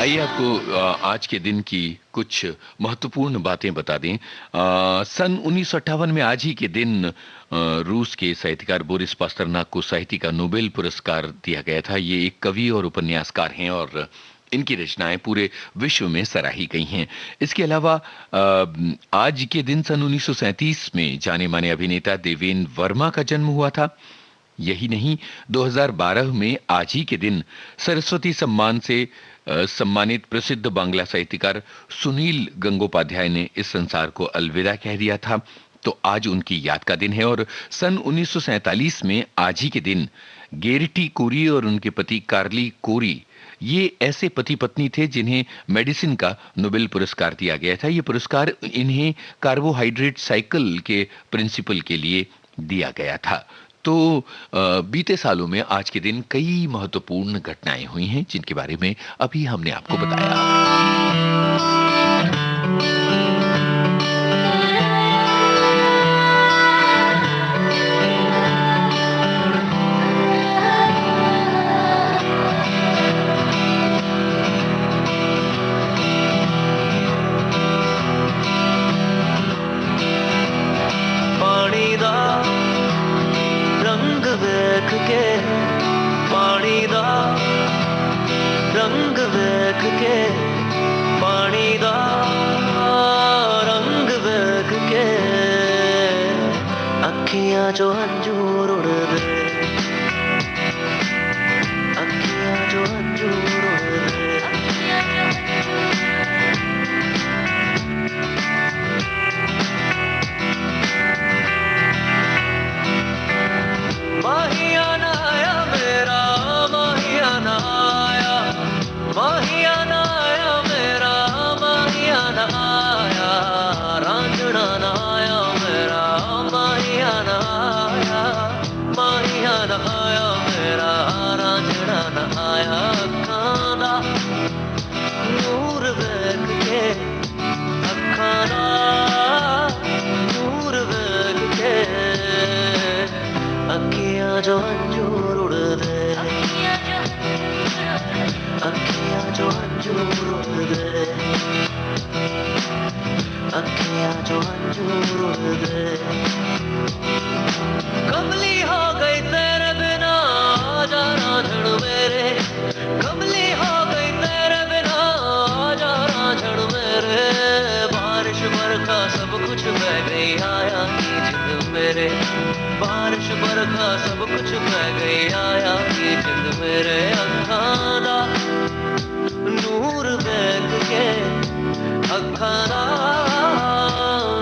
आइए आपको आज के दिन की कुछ महत्वपूर्ण बातें बता दें। सन 1958 में आज ही के दिन रूस के साहित्यकार बोरिस पास्तरनाक को साहित्य का नोबेल पुरस्कार दिया गया था। ये एक कवि और उपन्यासकार हैं और इनकी रचनाएं पूरे विश्व में सराही गई हैं। इसके अलावा आज के दिन सन 1937 में जाने माने अभिनेता देवेन वर्मा का जन्म हुआ था। यही नहीं, 2012 में आज ही के दिन सरस्वती सम्मान से सम्मानित प्रसिद्ध बांग्ला साहित्यकार सुनील गंगोपाध्याय ने इस संसार को अलविदा कह दिया था। तो आज उनकी याद का दिन है। और सन 1947 में आज ही के दिन गेरटी कोरी और उनके पति कार्ली कोरी, ये ऐसे पति पत्नी थे जिन्हें मेडिसिन का नोबेल पुरस्कार दिया गया था। ये पुरस्कार इन्हें कार्बोहाइड्रेट साइकिल के प्रिंसिपल के लिए दिया गया था। तो बीते सालों में आज के दिन कई महत्वपूर्ण घटनाएं हुई हैं जिनके बारे में अभी हमने आपको बताया। रंग वेख के पानी दा रंग वेख के अखियां जो अंजूर उड़दे अखियां जो अंजूर उड़दे माहिया ना आया मेरा माहिया ना आया माहिया ना आया मेरा माहिया ना आया रांझना ना आया मेरा माहिया ना आया माहिया ना आया मेरा रांझना ना आया अखां दा नूर वेख के अखां दा नूर वेख के अखियां जो अंजूर उड़दे अखियां जो अंजूर उड़दे अखियां जो अंजूर उड़दे कमली हो गई तेरे बिना आजा रांझण मेरे कमली हो गई तेरे बिना आजा रांझण मेरे बारिश बरखा सब कुछ बह गई आया की जिंद मेरे बारिश बरखा सब कुछ बह गई आया की जिंद मेरे अखां दा नूर वेख के अखां दा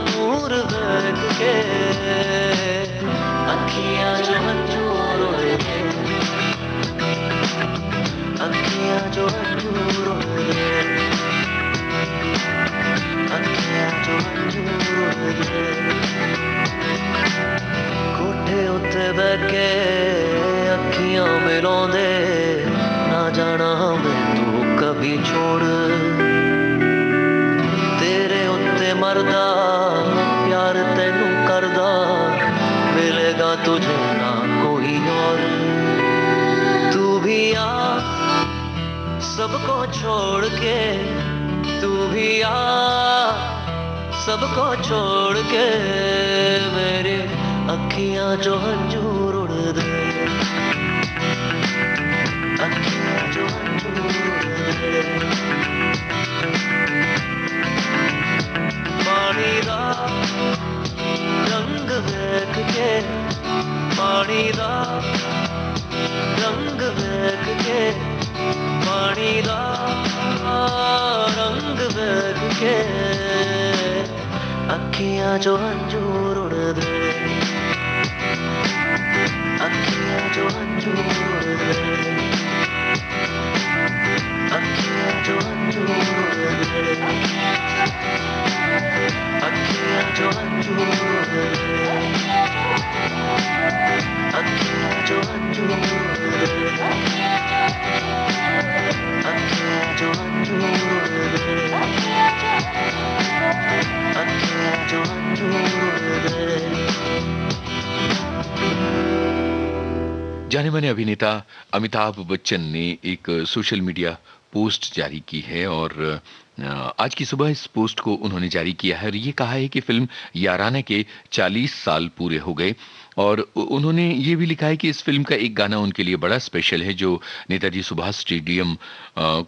नूर वेख के अखियां जो अंजूर उड़दे अखियां जो अंजूर उड़दे अखियां जो अंजूर उड़दे कोठे उत्ते बैठ के अखियां मिलाउंदे ना जाना मैं तू कभी छोड़ तेरे उत्ते मरदा प्यार तैनू करदा मिलेगा तुझे ना कोई और तू भी आ सबको छोड़ के तू भी आ सबको छोड़ के मेरे अखियां जो अंजूर उड़दे अखियां जो अंजूर उड़दे पानी दा रंग वेख के पानी दा रंग वेख के पानी दा रंग वेख के अखियां जो अंजूर उड़दे अखियां जो अंजूर उड़दे अखियां जो अंजूर उड़दे अखियां जो अंजूर उड़दे अखियां जो अंजूर उड़दे अखियां जो अंजूर उड़दे अखियां जो अंजूर उड़दे। जाने माने अभिनेता अमिताभ बच्चन ने एक सोशल मीडिया पोस्ट जारी की है और आज की सुबह इस पोस्ट को उन्होंने जारी किया है और ये कहा है कि फिल्म याराना के 40 साल पूरे हो गए। और उन्होंने ये भी लिखा है कि इस फिल्म का एक गाना उनके लिए बड़ा स्पेशल है जो नेताजी सुभाष स्टेडियम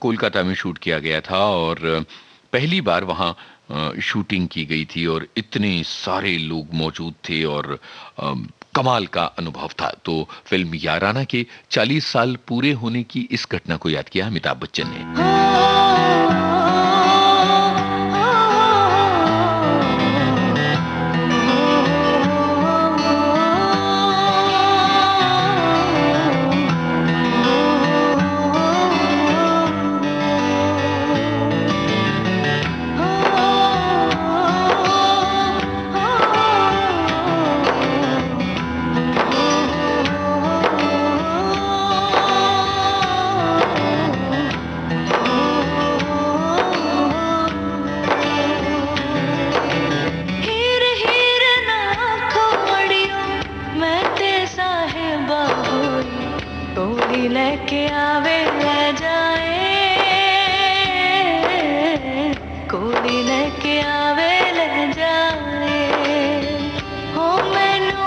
कोलकाता में शूट किया गया था और पहली बार वहाँ शूटिंग की गई थी और इतने सारे लोग मौजूद थे और कमाल का अनुभव था। तो फिल्म याराना के 40 साल पूरे होने की इस घटना को याद किया अमिताभ बच्चन ने। लेके आवे ले जाए, कोई लेके आवे ले जाए, हो मैनू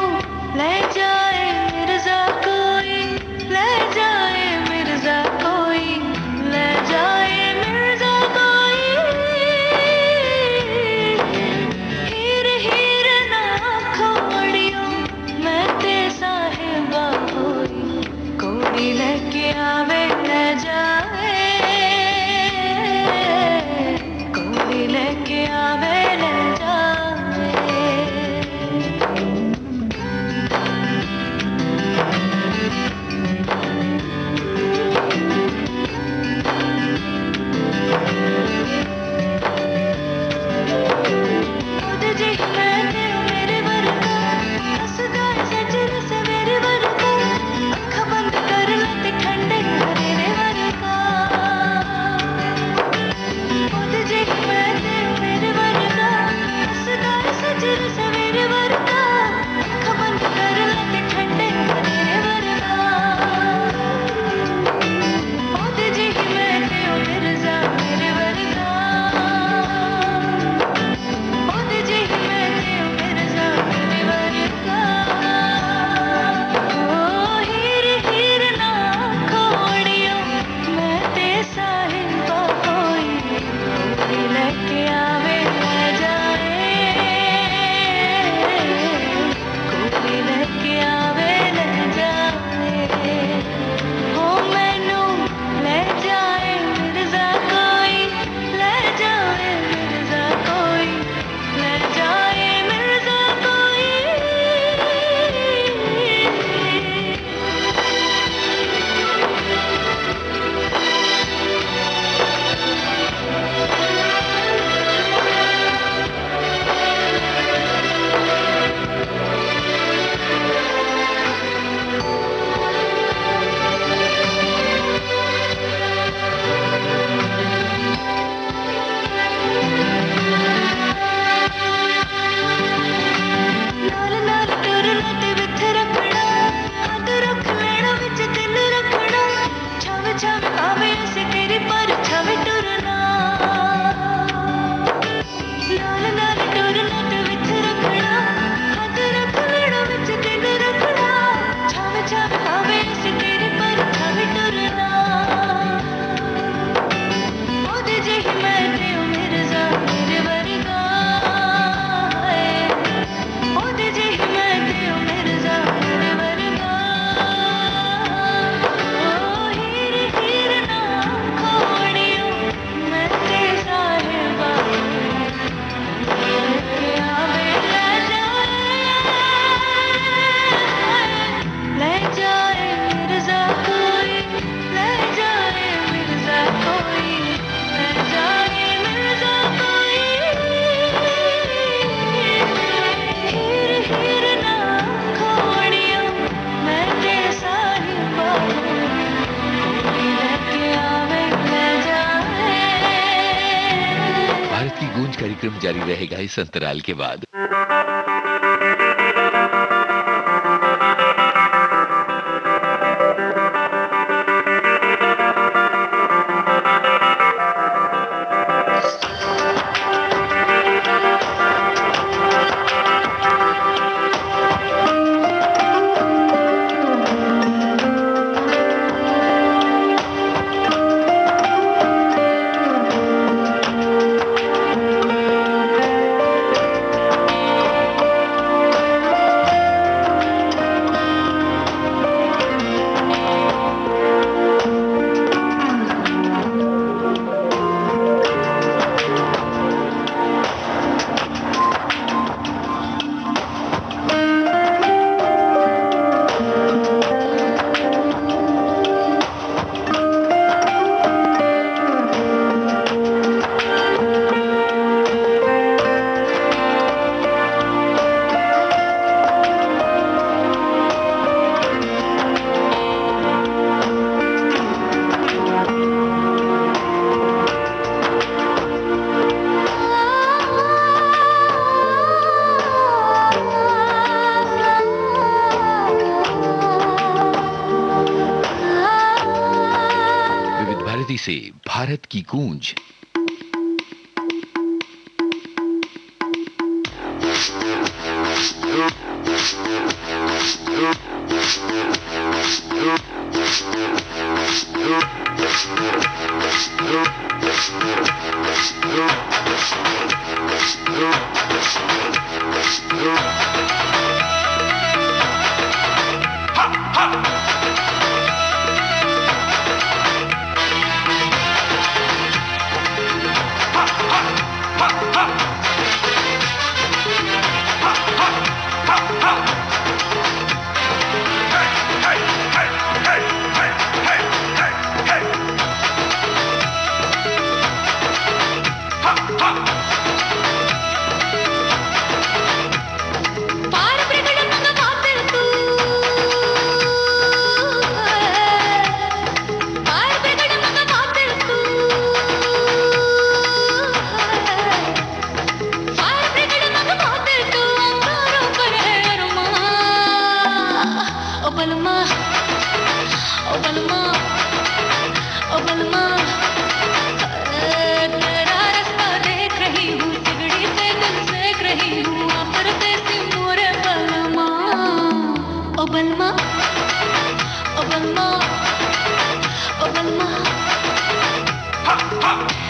ले जाए मिर्जा कोई, ले जाए मिर्जा कोई, ले जाए मिर्जा कोई, हीर हीर ना खोड़ियो मैं ते साहिबा होई, कोई लेके आवे ले जाए, कोई लेके आवे ले जाए। खुद जी मैं ते मेरे वर्गा, हंसदा सजन से मेरे वर्गा, अखा बंद कर ले ठंडे मेरे वर्गा, खुद जी मैं ते मेरे वर्गा, हंसदा सजन से मेरे वर्गा, अखा बंद कर ले ठंडे मेरे वर्गा, खुद जी मैं ते मिर्जा मेरे वर्गा, खुद जी मैं ते मिर्जा मेरे वर्गा, ओ हीर हीर ना खोड़ियो मैं ते साहिबा होई, कोई लेके आवे ले जाए, कोई लेके आवे ले जाए, हो मैनू ले जाए मिर्जा कोई, ले जाए मिर्जा कोई, ले जाए मिर्जा कोई। नाल नाल टुरना ते विथ रखना, हद रख लेना विच दिल रखना, छावे छावे आवे असे तेरी पर छावे टुरना, नाल नाल टुरना ते विथ रखना, हद रख लेना विच दिल रखना, छावे छावे आवे असे तेरी पर छावे टुरना, ओदे जेही मैं ते मिर्जा मेरे वर्गा, ओदे जेही मैं ते मिर्जा मेरे वर्गा, ओ हीर हीर ना खोड़ियो मैं ते साहिबा होई, लेके आवे ले जाए, ले जाए मिर्जा कोई, ले जाए मिर्जा कोई, ले जाए मिर्जा कोई, हीर हीर ना खोड़ियो मैं ते साहिबा होई, कोई लेके आवे ले जाए। भारत की गूंज कार्यक्रम जारी रहेगा इस अंतराल के बाद। दिल्ली से भारत की गूंज।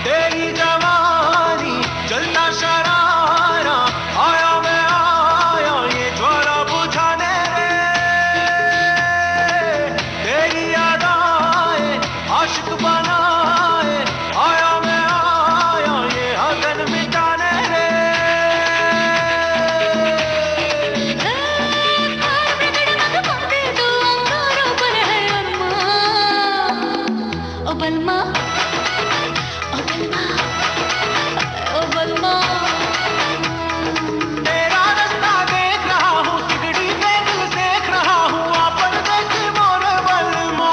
तेरी जवानी चलता शरारा आया मैं आया ये ज्वाला बुझाने रे तेरी यादाएं आशिक बनाए आया मैं आया ये हसन मिटाने रे बलमा तेरा रास्ता देख रहा हूँ सिगड़ी पे दिल देख रहा हूँ आपन देख मोर बलमा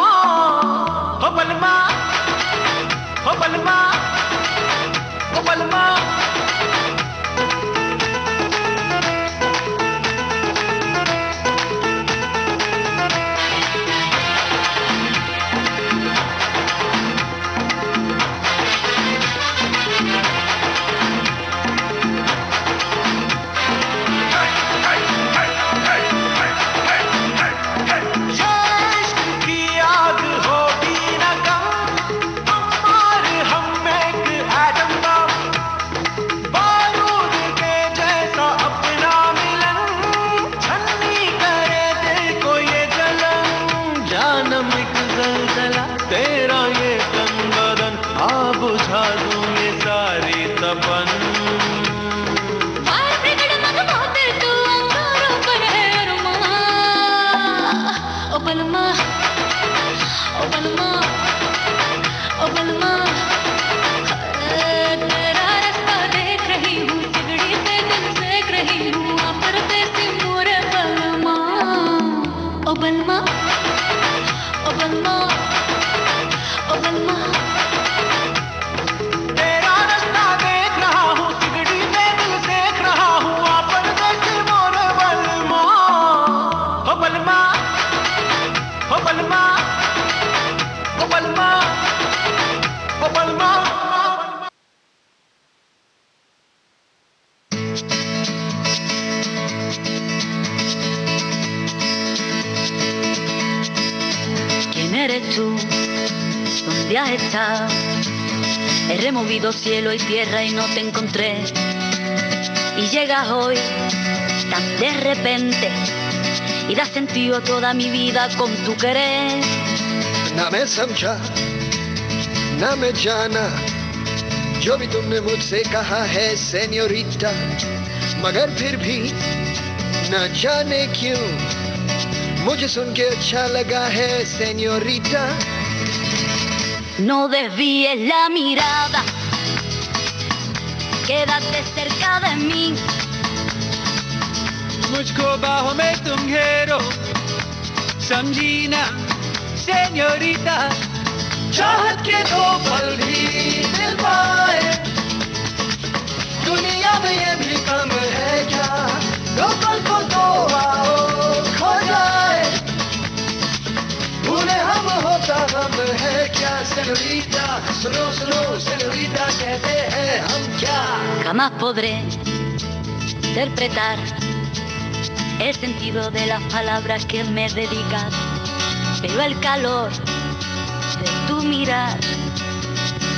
हो बलमा हो बलमा हो बलमा तेरा ये तन बदन आ बुझा दूं ये सारी तपन बलमा तेरा रास्ता देख रही हूँ सिगड़ी पे दिल सेक रही हूँ आपर देसी मोरे बलमा ओ बलमा तेरा रास्ता देख रहा हूँ सिगड़ी पे दिल देख रहा हूँ आपन देख मोर बलमा हो बलमा हो बलमा हो बलमा हो बलमा ¿Quién eres tú? ¿Dónde has estado? He removido cielo y tierra y no te encontré. Y llegas hoy tan de repente y das sentido a toda mi vida con tu querer. ना मैं समझा ना मैं जाना जो भी तुमने मुझसे कहा है सेन्योरिटा मगर फिर भी न जाने क्यों मुझे सुन के अच्छा लगा है senorita No desvíes la mirada, quédate cerca de mí. मुझको बाहों में तुम घेरो समझी ना सेन्योरिटा चाहत के दो पल भी मिल पाए दुनिया में ये भी कम है क्या दो पल को तो आओ खो जाए भूले हम होता हम है क्या सिर्फ señorita, सुनो सुनो señorita कहते हैं हम क्या. Jamás podré interpretar el sentido de las palabras que me dedicas, pero el calor de tu mirar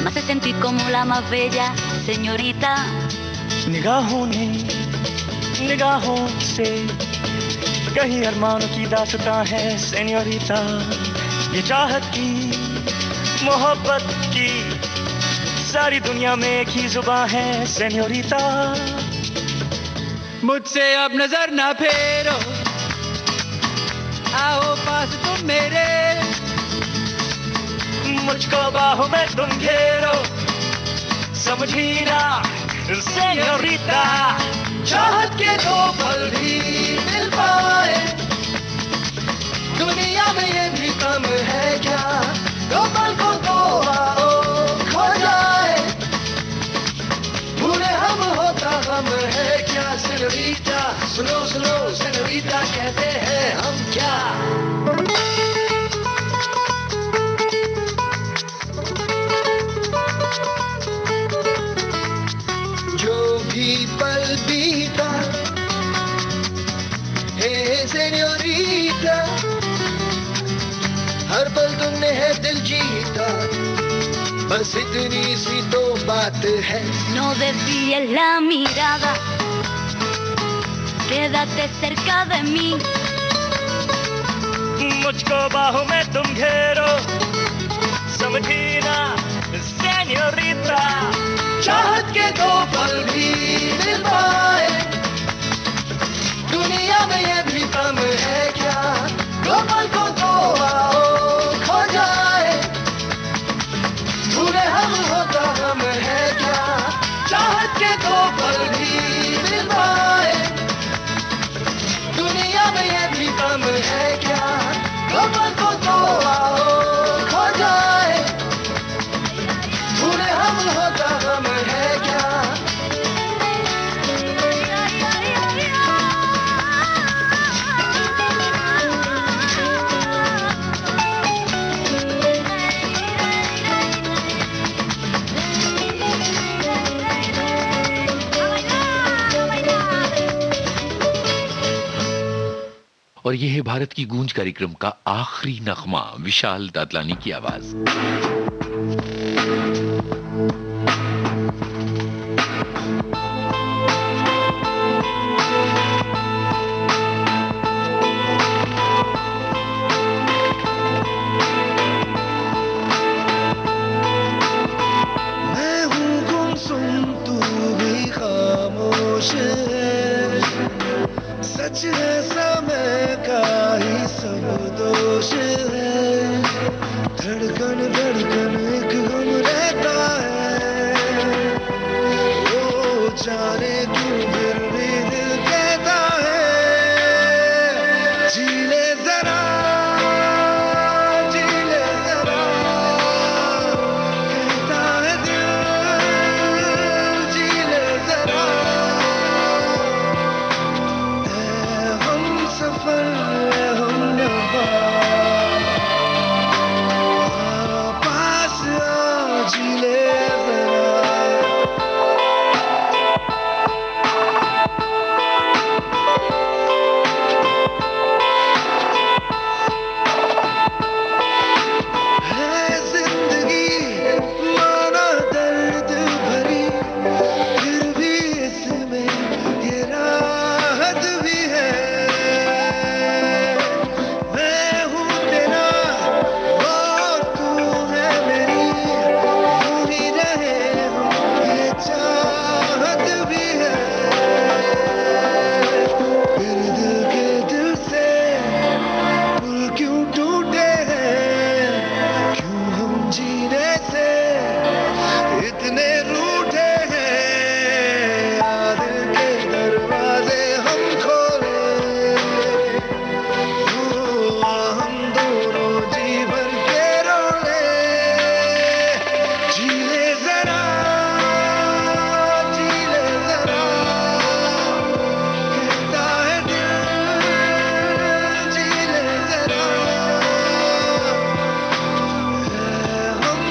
me hace sentir como la más bella señorita. निगाहों ने निगाहों से कहीं अरमानों की दास्तां है सेन्योरिटा. ये चाहत की मोहब्बत की सारी दुनिया में एक ही जुबान है सेन्योरिटा. मुझसे अब नजर ना फेरो, आओ पास तुम मेरे, मुझको बाहों में तुम घेरो, समझी ना सेन्योरिटा. चाहत के दो पल भी मिल पाए, दुनिया में ये भी कम है क्या. दो पल को तो आओ खो जाए, भूले हम होता हम है क्या. सेनोरिटा सुनो सुनो सेनोरिटा कहते हैं हम क्या. जो भी पल बीता हे सेनोरिटा, हर पल तुमने है दिल जीता, बस इतनी सी तो बात है. No desvíes la mirada, quédate cerca de mí. मुझको बाहों में तुम घेरो, समझी ना सेन्योरिटा. चाहत के दो पल भी मिल पाए, दुनिया में ये भी कम है क्या. दो पल को तो आओ खो जाए, भूले हम होता हम है क्या. चाहत के दो पल भी मिल पाए, दुनिया में ये भी कम है क्या. दो पल को तो आओ खो जाए, भूले हम होता हम है क्या. और यह है भारत की गूंज कार्यक्रम का आखिरी नगमा, विशाल दादलानी की आवाज. मैं हूँ गुमसुम तू भी खामोश है, सच है समय का ही सब दोष है. धड़कन धड़कन एक गम रहता है, वो जाने क्यों फिर भी दिल कहता है. जी ले जरा, जी ले जरा, कहता है दिल, जी ले जरा. हम सफर हम नवा, पास आ जी ले जरा. है जिंदगी माना दर्द भरी, फिर भी इसमें ये राहत भी है. मैं हूँ तेरा और तू है मेरी, यूं ही रहे हम ये चाहत भी है. फिर दिल के दिल से पुल क्यों टूटे हैं, क्यों हम जीने से इतने रूठे हैं. आ दिल के दरवाजे हम खोले, हम दोनों जी भर के रोले. जी ले जरा, जी ले जरा, कहता है दिल, जी ले जरा. हम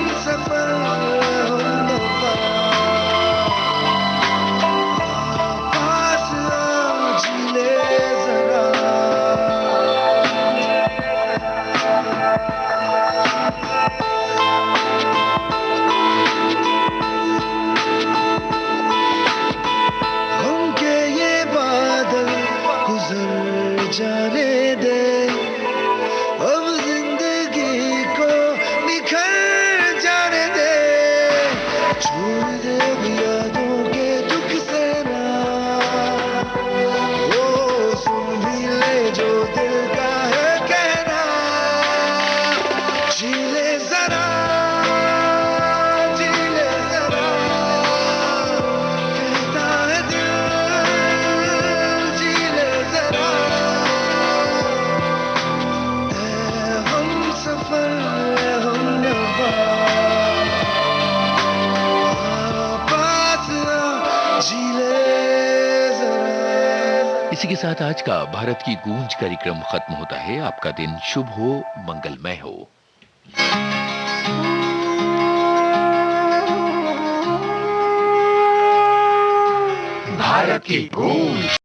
इसी के साथ आज का भारत की गूंज कार्यक्रम खत्म होता है। आपका दिन शुभ हो, मंगलमय हो। भारत की गूंज।